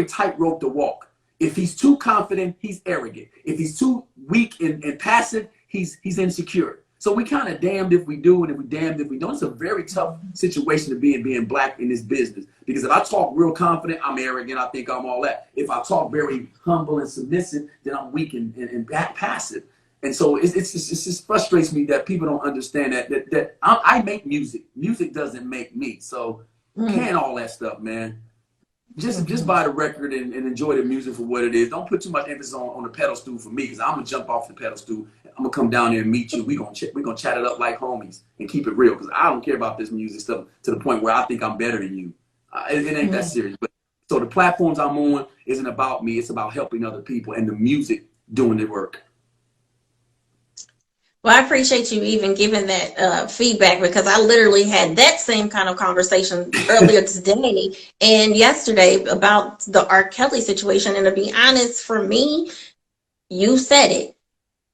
tight rope to walk. If he's too confident, he's arrogant. If he's too weak and passive, he's insecure. So we kind of damned if we do and if we damned if we don't. It's a very tough situation to be in being black in this business. Because if I talk real confident, I'm arrogant. I think I'm all that. If I talk very humble and submissive, then I'm weak and passive. And so it just frustrates me that people don't understand that I make music. Music doesn't make me. So can all that stuff, man. Just buy the record and enjoy the music for what it is. Don't put too much emphasis on the pedal stool for me, because I'm gonna jump off the pedal stool. I'm gonna come down there and meet you. We're gonna chat it up like homies and keep it real, because I don't care about this music stuff to the point where I think I'm better than you. It ain't that serious. But so the platforms I'm on isn't about me. It's about helping other people and the music doing the work. Well, I appreciate you even giving that feedback, because I literally had that same kind of conversation earlier today and yesterday about the R. Kelly situation. And to be honest, for me, you said it.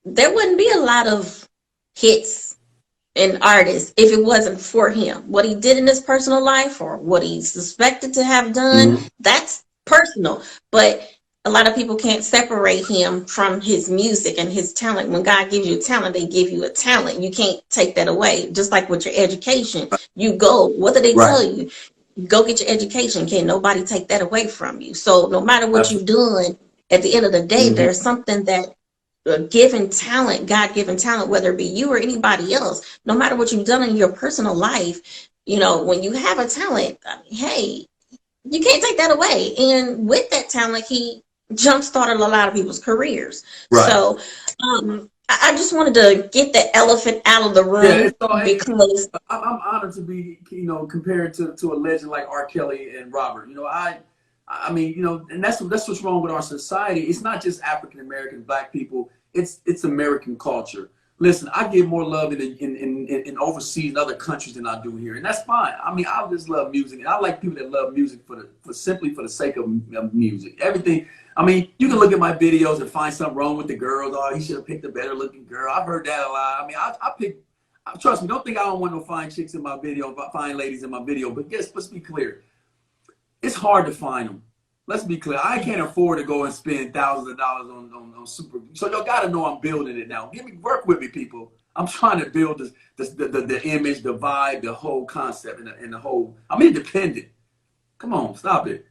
There wouldn't be a lot of hits and artists if it wasn't for him. What he did in his personal life or what he's suspected to have done, that's personal. But a lot of people can't separate him from his music and his talent. When God gives you a talent, they give you a talent. You can't take that away. Just like with your education, you go, what do they tell you? Go get your education. Can't nobody take that away from you. So no matter what you're doing, at the end of the day, there's something that given talent, God-given talent, whether it be you or anybody else, no matter what you've done in your personal life, when you have a talent, hey, you can't take that away. And with that talent, he jump-started a lot of people's careers. So I just wanted to get the elephant out of the room, because I'm honored to be, compared to a legend like R. Kelly and Robert. I mean, and that's what's wrong with our society. It's not just African American, black people. It's American culture. Listen, I get more love in overseas and other countries than I do here, and that's fine. I mean, I just love music, and I like people that love music simply for the sake of music. Everything. I mean, you can look at my videos and find something wrong with the girls. Oh, he should have picked a better looking girl. I've heard that a lot. I mean, I pick. Trust me, don't think I don't want no fine chicks in my video, fine ladies in my video. But let's be clear. It's hard to find them. Let's be clear. I can't afford to go and spend thousands of dollars on super. So y'all got to know I'm building it now. Work with me, people. I'm trying to build the image, the vibe, the whole concept, and the whole. I'm independent. Come on, stop it.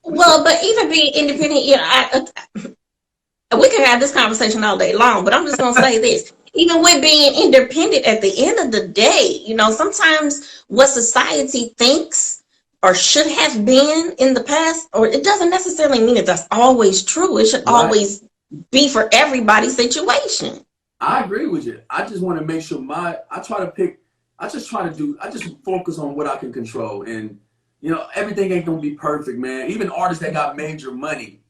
Well, but even being independent, you know, we could have this conversation all day long, but I'm just going to say this. Even with being independent, at the end of the day, you know, sometimes what society thinks or should have been in the past, or it doesn't necessarily mean that that's always true. It should always be for everybody's situation. I agree with you. I just want to make sure I just focus on what I can control. And, you know, everything ain't going to be perfect, man. Even artists that got major money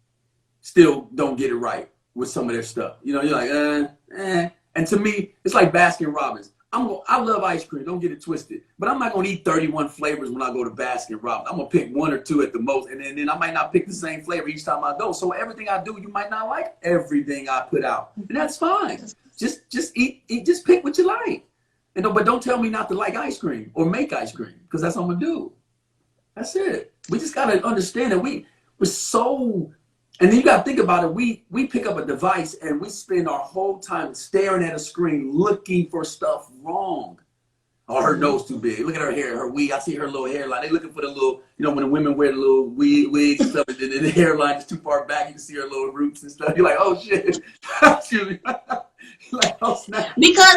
still don't get it right with some of their stuff. You know, you're like, And to me, it's like Baskin Robbins. I love ice cream, don't get it twisted. But I'm not gonna eat 31 flavors when I go to Baskin Robbins. I'm gonna pick 1 or 2 at the most, and then I might not pick the same flavor each time I go. So everything I do, you might not like everything I put out. And that's fine. Just eat, just pick what you like. But don't tell me not to like ice cream or make ice cream, because that's what I'm gonna do. That's it. We just gotta understand that we're so. And then you got to think about it. We pick up a device and we spend our whole time staring at a screen looking for stuff wrong. Oh, her nose too big. Look at her hair, her wig. I see her little hairline. They looking for the little, you know, when the women wear the little wigs and stuff, and the hairline is too far back. You can see her little roots and stuff. You're like, oh shit. You're like, oh snap. Because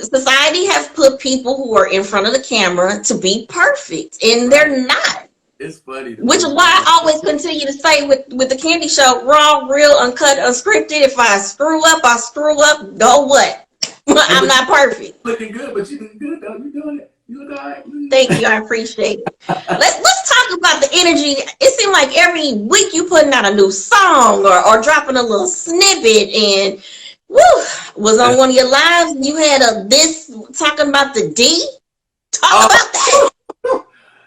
society has put people who are in front of the camera to be perfect, and they're not. It's funny. Which is why I always continue to say with the Candy Show, raw, real, uncut, unscripted. If I screw up, I screw up. Go what? I'm not perfect. Looking good, but you looking good though. You doing it. You look all right. Thank you. I appreciate it. Let's talk about the energy. It seems like every week you putting out a new song or dropping a little snippet. And was on one of your lives. You had this talking about the D. Talk about that.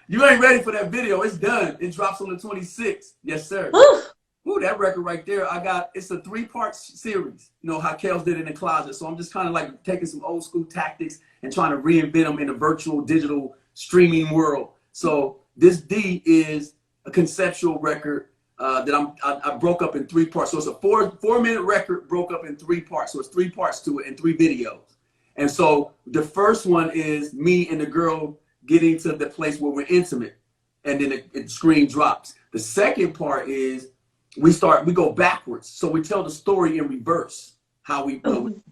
You ain't ready for that video. It's done. It drops on the 26th. Yes, sir. Ooh, that record right there. It's a 3-part series. You know, how Kels did it in the closet. So I'm just kind of like taking some old school tactics and trying to reinvent them in a virtual digital streaming world. So this D is a conceptual record that I broke up in 3 parts. So it's a 4-minute record broke up in 3 parts. So it's 3 parts to it and 3 videos. And so the first one is me and the girl getting to the place where we're intimate, and then the screen drops. The second part is we go backwards. So we tell the story in reverse. How we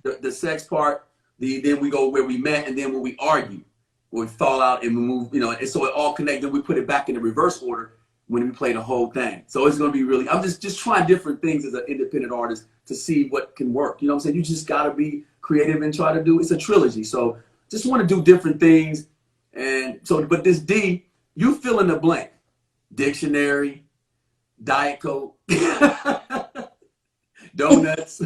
the sex part, then we go where we met, and then when we argue, when we fall out and we move, you know, and so it all connects. Then we put it back in the reverse order when we play the whole thing. So it's gonna be really. I'm just trying different things as an independent artist to see what can work. You know what I'm saying? You just gotta be creative and try to do. It's a trilogy, so just want to do different things. And so, but this D, you fill in the blank. Dictionary, Diet Coke, donuts,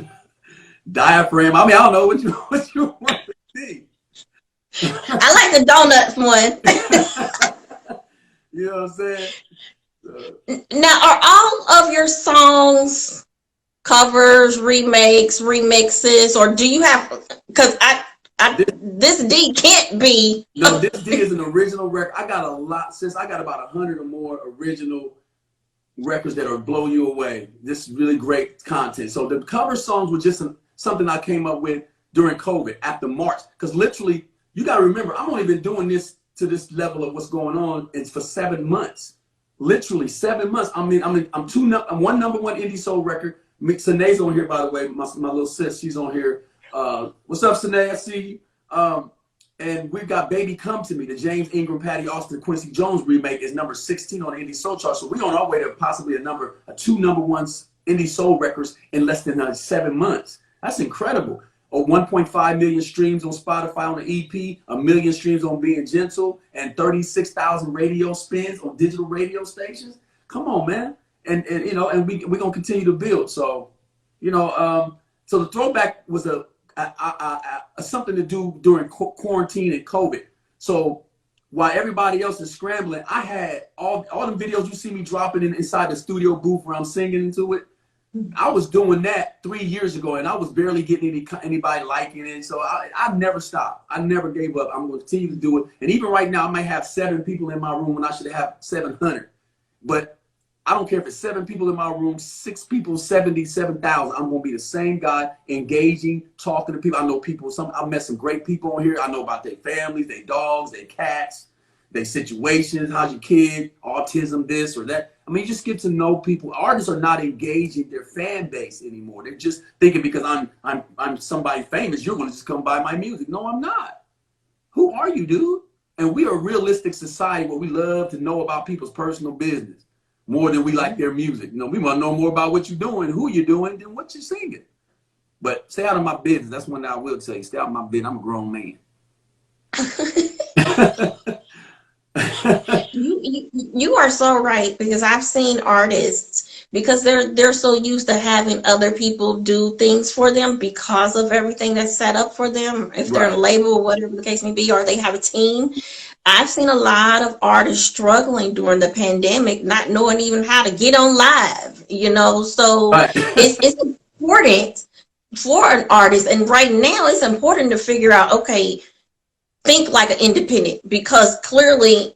diaphragm. I mean, I don't know what you want to be. I like the donuts one. You know what I'm saying? Now, are all of your songs covers, remakes, remixes, or do you have? Because this D can't be. No, this D is an original record. I got a lot, sis. I got about 100 or more original records that will blow you away. This is really great content. So the cover songs were just something I came up with during COVID after March. Because literally, you got to remember, I've only been doing this to this level of what's going on. It's for 7 months. Literally 7 months. I'm one #1 indie soul record. Sanae's on here, by the way. My little sis, she's on here. What's up, Sanae? I see you. And we've got Baby Come to Me, the Jaimz, Ingram, Patty Austin, Quincy Jones remake is number 16 on the indie soul chart. So we're on our way to possibly a 2 #1s indie soul records in less than 7 months. That's incredible. Or 1.5 million streams on Spotify on the EP, 1 million streams on Being Gentle, and 36,000 radio spins on digital radio stations. Come on, man. And you know, and we're gonna continue to build. So, you know, So the throwback was something to do during quarantine and COVID. So while everybody else is scrambling, I had all them videos you see me dropping inside the studio booth where I'm singing into it. I was doing that 3 years ago, and I was barely getting anybody liking it. So I never stopped. I never gave up. I'm going to continue to do it. And even right now, I might have 7 people in my room when I should have 700. But I don't care if it's 7 people in my room, 6 people, 70, 7,000. I'm going to be the same guy, engaging, talking to people. I know people. I met some great people on here. I know about their families, their dogs, their cats, their situations. How's your kid? Autism, this or that. I mean, you just get to know people. Artists are not engaging their fan base anymore. They're just thinking because I'm somebody famous, you're going to just come buy my music. No, I'm not. Who are you, dude? And we are a realistic society where we love to know about people's personal business more than we like their music. You know, we want to know more about what you're doing, who you're doing, than what you're singing. But stay out of my business. That's one that I will tell you. Stay out of my business. I'm a grown man. You are so right, because I've seen artists, because they're so used to having other people do things for them because of everything that's set up for them, if they're a label, whatever the case may be, or they have a team. I've seen a lot of artists struggling during the pandemic, not knowing even how to get on live, you know. So it's important for an artist, and right now it's important to figure out, okay, think like an independent, because clearly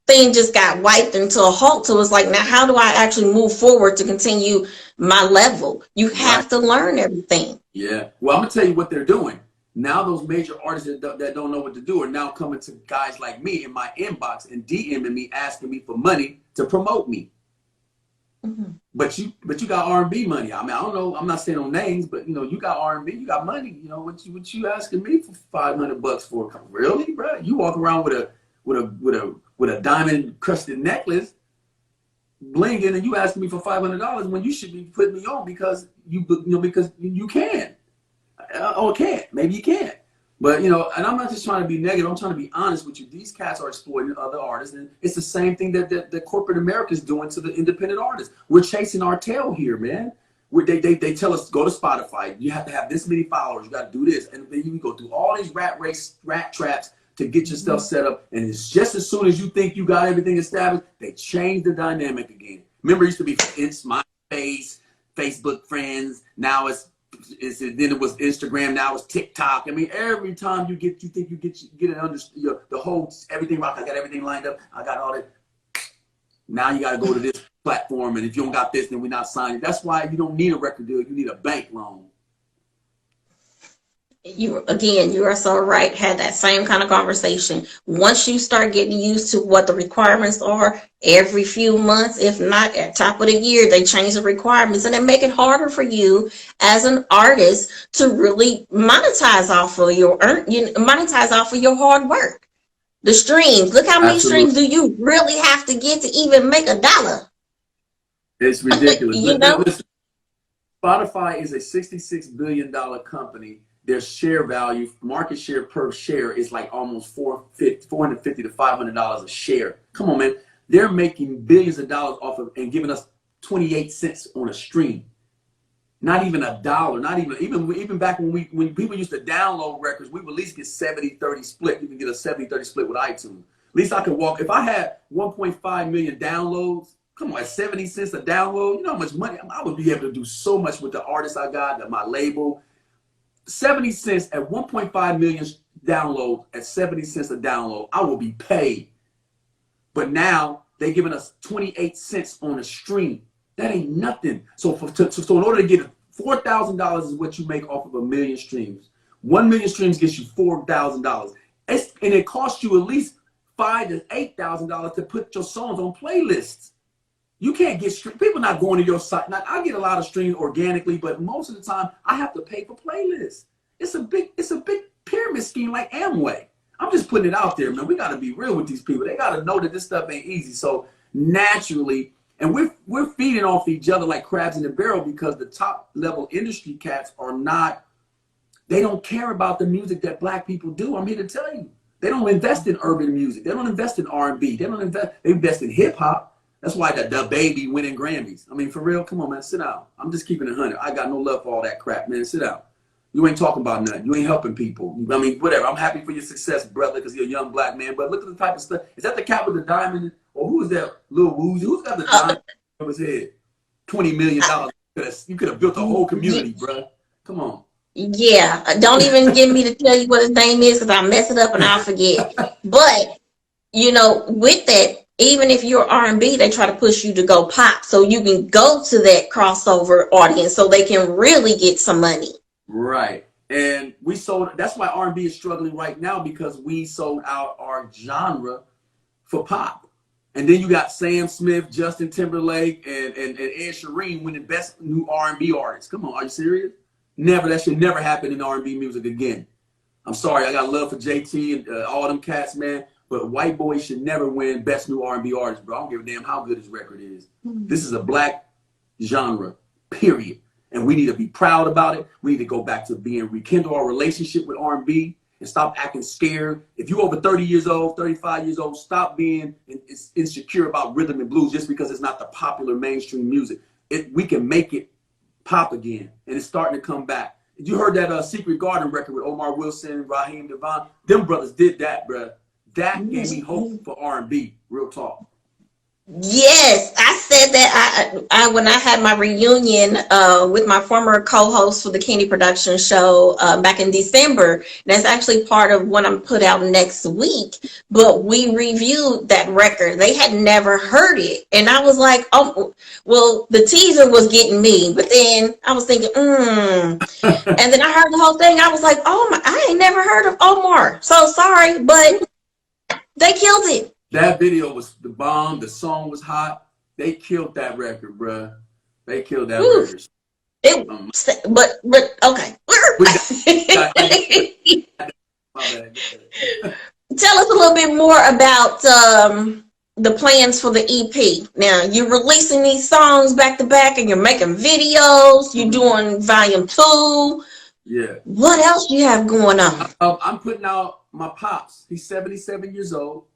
thing just got wiped into a halt. So it's like, now how do I actually move forward to continue my level? You have to learn everything. Yeah. Well, I'm gonna tell you what they're doing now. Those major artists that don't know what to do are now coming to guys like me in my inbox and DMing me, asking me for money to promote me. Mm-hmm. But you got R&B money. I mean, I don't know. I'm not saying no names, but you know, you got R&B, you got money. You know, what you asking me for $500 for? Really, bro? You walk around with a diamond crusted necklace, blinging, and you asking me for $500 when you should be putting me on because because you can. Or can't. Maybe you can't. But, you know, and I'm not just trying to be negative. I'm trying to be honest with you. These cats are exploiting other artists. And it's the same thing that corporate America is doing to the independent artists. We're chasing our tail here, man. They tell us, go to Spotify. You have to have this many followers. You got to do this. And then you go through all these rat traps to get your stuff set up. And it's just as soon as you think you got everything established, they change the dynamic again. Remember, it used to be MySpace, Facebook friends. Now then it was Instagram. Now it's TikTok. I mean, every time you think you get it under the whole everything. I got everything lined up. I got all that. Now you got to go to this platform, and if you don't got this, then we're not signing. That's why you don't need a record deal. You need a bank loan. You are so right. Had that same kind of conversation. Once you start getting used to what the requirements are, every few months, if not at top of the year, they change the requirements, and they make it harder for you as an artist to really monetize off of your hard work. The streams. Look how many streams do you really have to get to even make $1? It's ridiculous. You know? Listen, Spotify is a $66 billion company. Their share value, market share per share, is like almost $450 to $500 a share. Come on, man. They're making billions of dollars off of and giving us 28 cents on a stream. Not even $1. Not even back when people used to download records, we would at least get 70-30 split. You can get a 70-30 split with iTunes. At least I could walk. If I had 1.5 million downloads, come on, at 70 cents a download, you know how much money I would be able to do so much with the artists I got, my label. 70 cents at 1.5 million downloads at 70 cents a download, I will be paid. But now they're giving us 28 cents on a stream. That ain't nothing. So in order to get $4,000 is what you make off of 1 million streams. 1 million streams gets you $4,000. And it costs you at least $5,000 to $8,000 to put your songs on playlists. You can't get people not going to your site. Now, I get a lot of streams organically, but most of the time I have to pay for playlists. It's a big pyramid scheme like Amway. I'm just putting it out there, man. We got to be real with these people. They got to know that this stuff ain't easy. So naturally, and we're feeding off each other like crabs in a barrel, because the top level industry cats are not. They don't care about the music that black people do. I'm here to tell you. They don't invest in urban music. They don't invest in R&B. They invest in hip hop. That's why the baby winning Grammys. I mean, for real, come on, man, sit down. I'm just keeping it 100. I got no love for all that crap, man. Sit down. You ain't talking about nothing. You ain't helping people. I mean, whatever. I'm happy for your success, brother, because you're a young black man. But look at the type of stuff. Is that the cat with the diamond? Or who is that little woozy? Who's got the diamond on his head? $20 million. You could have built a whole community, bro. Come on. Yeah, don't even get me to tell you what his name is because I'll mess it up and I'll forget. But, you know, with that, even if you're R&B, they try to push you to go pop so you can go to that crossover audience so they can really get some money. Right. And we sold, that's why R&B is struggling right now, because we sold out our genre for pop. And then you got Sam Smith, Justin Timberlake, and Ed Sheeran winning best new R&B artist. Come on, are you serious? Never, that should never happen in R&B music again. I'm sorry, I got love for JT and all them cats, man, but white boys should never win best new R&B artist, bro. I don't give a damn how good his record is. This is a black genre, period. And we need to be proud about it. We need to go back to rekindle our relationship with R&B and stop acting scared. If you're over 30 years old, 35 years old, stop being insecure about rhythm and blues just because it's not the popular mainstream music. We can make it pop again, and it's starting to come back. You heard that Secret Garden record with Omar Wilson, Raheem Devon? Them brothers did that, bruh. That gave me hope for R&B, real talk. Yes, I said that I when I had my reunion with my former co-host for the Candy Production Show back in December. That's actually part of what I'm put out next week. But we reviewed that record. They had never heard it, and I was like, oh, well, the teaser was getting me. But then I was thinking, and then I heard the whole thing. I was like, oh my, I ain't never heard of Omar. So sorry, but they killed it. That video was the bomb. The song was hot. They killed that record, bruh. They killed that record. But okay. Tell us a little bit more about the plans for the EP. Now, you're releasing these songs back to back and you're making videos. You're doing volume 2. Yeah. What else you have going on? I'm putting out my Pops. He's 77 years old.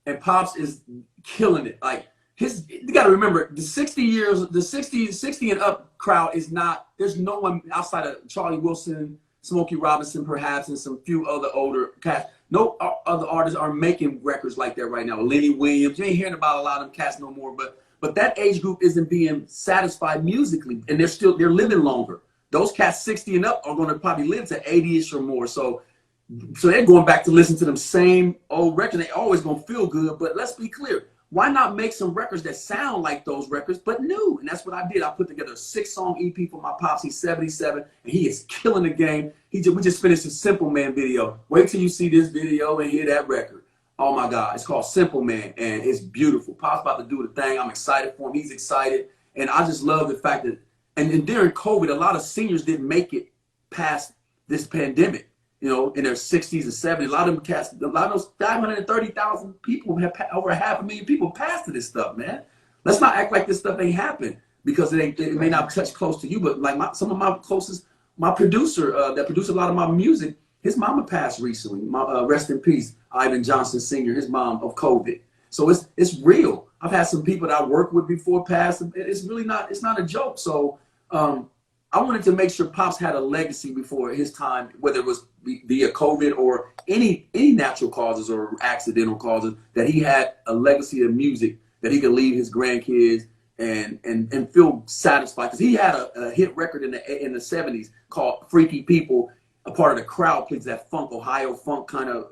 And Pops is killing it. Like you got to remember, the 60 and up crowd is not. There's no one outside of Charlie Wilson, Smokey Robinson, perhaps, and some few other older cats. No other artists are making records like that right now. Lenny Williams, you ain't hearing about a lot of them cats no more. But that age group isn't being satisfied musically, and they're living longer. Those cats 60 and up are going to probably live to 80ish or more. So they're going back to listen to them same old records. They always gonna feel good, but let's be clear. Why not make some records that sound like those records, but new? And that's what I did. I put together a 6-song EP for my Pops. He's 77, and he is killing the game. We just finished a Simple Man video. Wait till you see this video and hear that record. Oh my God, it's called Simple Man, and it's beautiful. Pop's about to do the thing. I'm excited for him. He's excited, and I just love the fact that, and during COVID, a lot of seniors didn't make it past this pandemic. You know, in their 60s and 70s, a lot of them cast, a lot of those 530,000 people, over 500,000 people passed to this stuff, man. Let's not act like this stuff ain't happened, because it may not touch close to you, but like some of my closest, my producer that produced a lot of my music, his mama passed recently. Rest in peace, Ivan Johnson Sr., his mom, of COVID. So it's real. I've had some people that I worked with before pass. It's really not, it's not a joke. So I wanted to make sure Pops had a legacy before his time, whether it was via COVID or any natural causes or accidental causes, that he had a legacy of music that he could leave his grandkids and feel satisfied. Because he had a hit record in the 70s called Freaky People, a part of the Crowd Please, that funk, Ohio funk kind of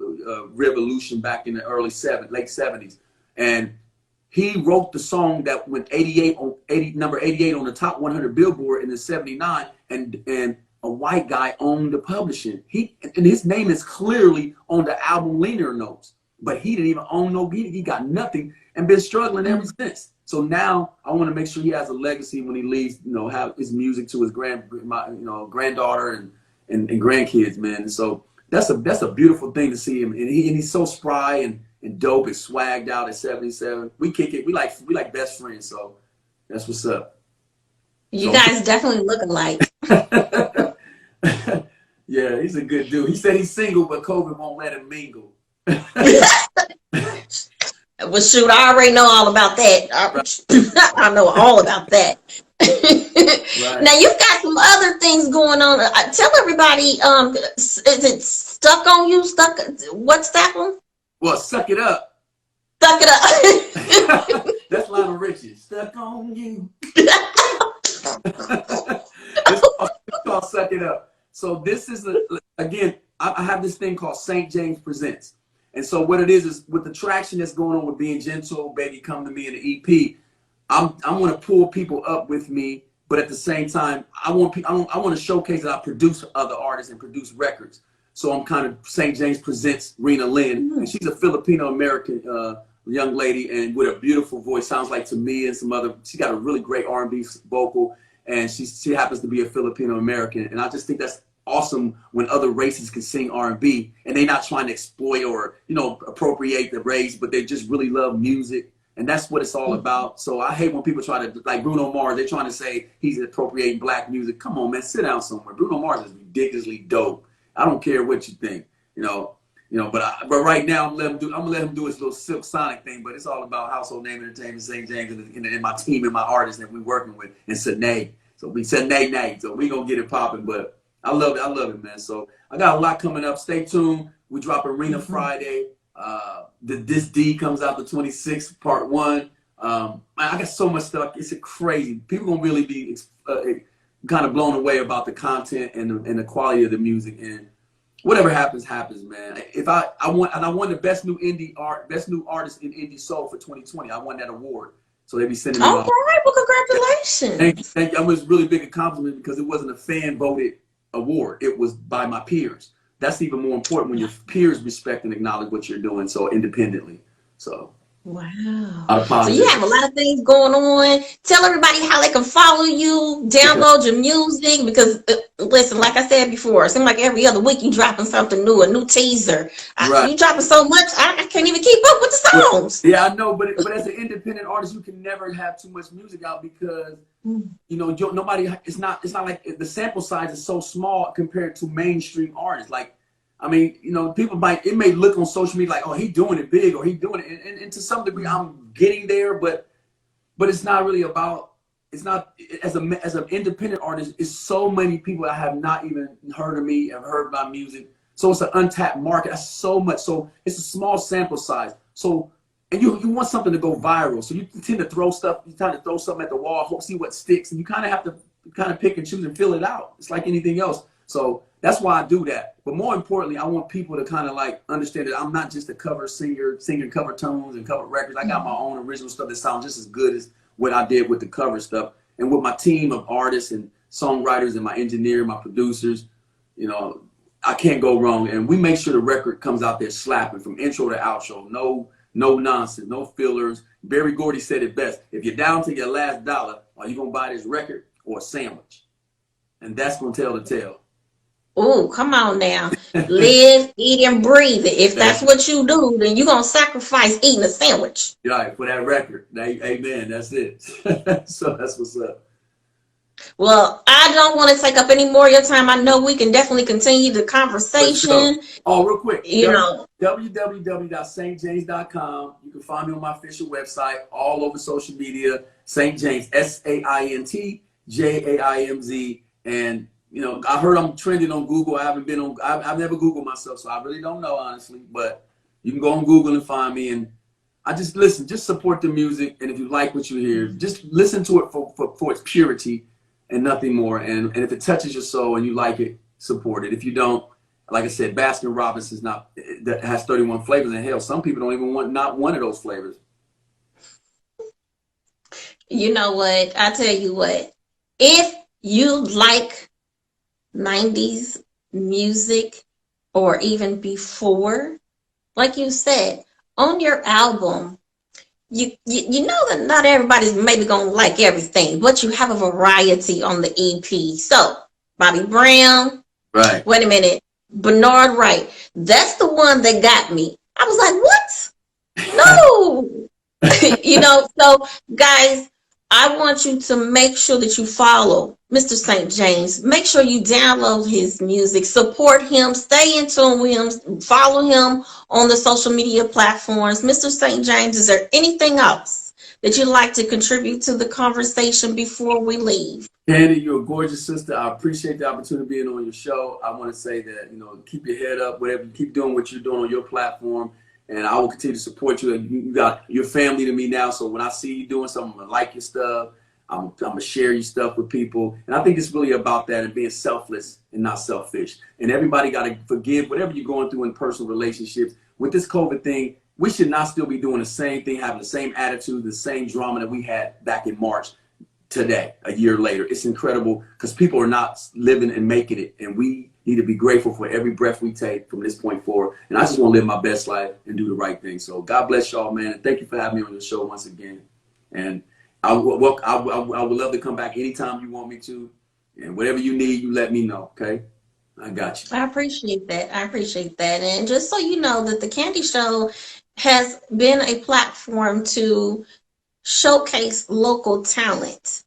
revolution back in the late 70s. And he wrote the song that went number 88 on the top 100 Billboard in the 79, and a white guy owned the publishing. And his name is clearly on the album liner notes, but he didn't even own no beat. He got nothing and been struggling ever since. So now I want to make sure he has a legacy when he leaves, have his music to his granddaughter and grandkids, man. And so that's a beautiful thing to see him. And he's so spry and dope and swagged out at 77. We kick it. We like best friends. So that's what's up. You guys definitely look alike. Yeah, he's a good dude. He said he's single, but COVID won't let him mingle. Well, shoot, I already know all about that. I know all about that. Right. Now you've got some other things going on. Tell everybody, is it stuck on you? Stuck? What's that one? Well, suck it up. Stuck it up. That's Lionel Richie. Stuck on you. It's called Suck It Up. So this is again, I have this thing called St. Jaimz Presents. And so what it is with the traction that's going on with Being Gentle, Baby Come to Me, and the EP, I want to pull people up with me, but at the same time, I want to showcase that I produce other artists and produce records. So I'm kind of St. Jaimz Presents Rena Lynn, and she's a Filipino American young lady, and with a beautiful voice, sounds like to me and some other. She got a really great R&B vocal, and she happens to be a Filipino American, and I just think that's awesome when other races can sing R&B and they're not trying to exploit or appropriate the race, but they just really love music, and that's what it's all about. So I hate when people try to, like Bruno Mars, they're trying to say he's appropriating black music. Come on, man, sit down somewhere. Bruno Mars is ridiculously dope. I don't care what you think, but right now I'm gonna let him do his little Silk Sonic thing. But it's all about Household Name Entertainment, St. Jaimz, and my team and my artists that we're working with, and Sine. So we said nay. So we gonna get it popping. But I love it, man. So I got a lot coming up. Stay tuned. We drop Arena Friday. This D comes out the 26th, part 1. Man, I got so much stuff. It's crazy. People gonna really be kind of blown away about the content and the quality of the music, and whatever happens, man. If I won the best new artist in indie soul for 2020. I won that award. So they be sending me. All right, well, congratulations. Thank you. It was a really big accomplishment because it wasn't a fan voted award. It was by my peers. That's even more important when your peers respect and acknowledge what you're doing so independently. So. Wow. So you have a lot of things going on. Tell everybody how they can follow you, download your music, because listen, like I said before, it seems like every other week you dropping something new, a new teaser. Right. You dropping so much, I can't even keep up with the songs. Yeah, I know, but as an independent artist, you can never have too much music out because nobody. It's not like the sample size is so small compared to mainstream artists. Like, I mean, people it may look on social media like, oh, he doing it big or he doing it. And to some degree, I'm getting there, but it's not really about, it's not, as an independent artist, it's so many people that have not even heard of me, have heard my music. So it's an untapped market. That's so much. So it's a small sample size. So, and you want something to go viral. So you tend to throw something at the wall, see what sticks. And you kind of have to pick and choose and fill it out. It's like anything else. So that's why I do that. But more importantly, I want people to kind of like understand that I'm not just a cover singer, singing cover tones and cover records. I got my own original stuff that sounds just as good as what I did with the cover stuff. And with my team of artists and songwriters and my engineer, my producers, I can't go wrong. And we make sure the record comes out there slapping from intro to outro. No nonsense, no fillers. Barry Gordy said it best. If you're down to your last dollar, are you going to buy this record or a sandwich? And that's going to tell the tale. Oh, come on now. Live, eat, and breathe it. If that's what you do, then you're going to sacrifice eating a sandwich. Right, for that record. Amen. That's it. So that's what's up. Well, I don't want to take up any more of your time. I know we can definitely continue the conversation. Oh, real quick. www.stjaimz.com. You can find me on my official website, all over social media. St. Jaimz, SaintJaimz. And I heard I'm trending on Google. I've never Googled myself, so I really don't know, honestly. But you can go on Google and find me. And I just support the music. And if you like what you hear, just listen to it for its purity and nothing more. And if it touches your soul and you like it, support it. If you don't, like I said, Baskin Robbins that has 31 flavors. And hell, some people don't even want not one of those flavors. You know what? I tell you what. If you like 90s music or even before, like you said, on your album, you know that not everybody's maybe gonna like everything, but you have a variety on the EP. So Bobby Brown, right? Wait a minute, Bernard Wright. That's the one that got me. I was like, what? No. So guys, I want you to make sure that you follow Mr. St. Jaimz. Make sure you download his music, support him, stay in tune with him, follow him on the social media platforms. Mr. St. Jaimz, is there anything else that you'd like to contribute to the conversation before we leave? Candy, you're a gorgeous sister. I appreciate the opportunity of being on your show. I want to say that, keep your head up, whatever, keep doing what you're doing on your platform. And I will continue to support you. And you got your family to me now. So when I see you doing something, I'm going to like your stuff. I'm going to share your stuff with people. And I think it's really about that and being selfless and not selfish. And everybody got to forgive whatever you're going through in personal relationships. With this COVID thing, we should not still be doing the same thing, having the same attitude, the same drama that we had back in March today, a year later. It's incredible because people are not living and making it. And we need to be grateful for every breath we take from this point forward. And I just want to live my best life and do the right thing. So God bless y'all, man. And thank you for having me on the show once again. And I would love to come back anytime you want me to. And whatever you need, you let me know, okay? I got you. I appreciate that. I appreciate that. And just so you know that the Candy Show has been a platform to showcase local talent.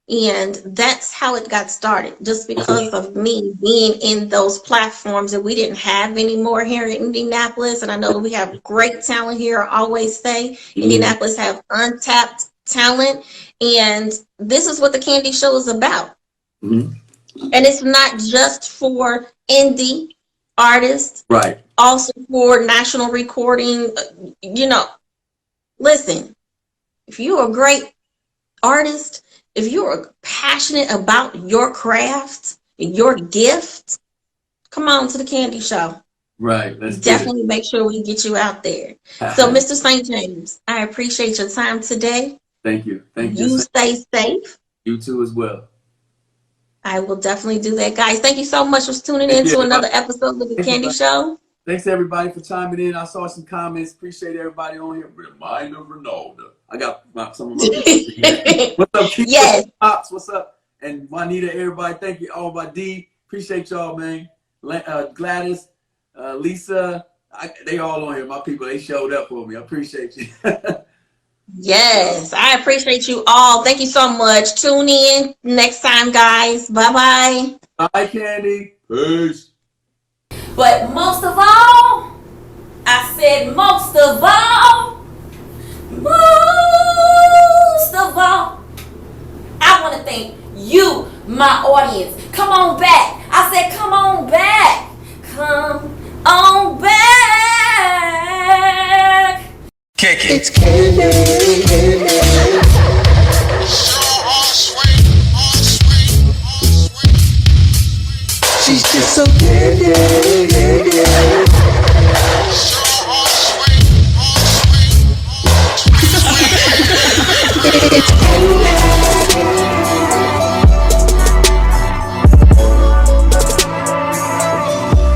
And that's how it got started, just because of me being in those platforms that we didn't have anymore here in Indianapolis. And I know that we have great talent here. I always say Indianapolis have untapped talent. And this is what the Candy Show is about. And it's not just for indie artists, right? Also for national recording. Listen, if you're a great artist, if you're passionate about your craft, your gift, come on to the Candy Show. Right. Let's definitely make sure we get you out there. So, Mr. St. Jaimz, I appreciate your time today. Thank you. Thank you. You stay safe. You too as well. I will definitely do that, guys. Thank you so much for tuning in to another episode of the Candy Show. Thanks everybody for chiming in. I saw some comments. Appreciate everybody on here. Remind of Ronaldo. I got some of my What's up, Keith? Yes. Pops, what's up? And Juanita, everybody. Thank you all by D. Appreciate y'all, man. Gladys, Lisa, they all on here. My people, they showed up for me. I appreciate you. Yes, I appreciate you all. Thank you so much. Tune in next time, guys. Bye-bye. Bye, Candy. Peace. But most of all, I said most of all, I want to thank you, my audience. Come on back. I said come on back. Come on back. Kick it. It's Candy. She's just so candy. It's candy.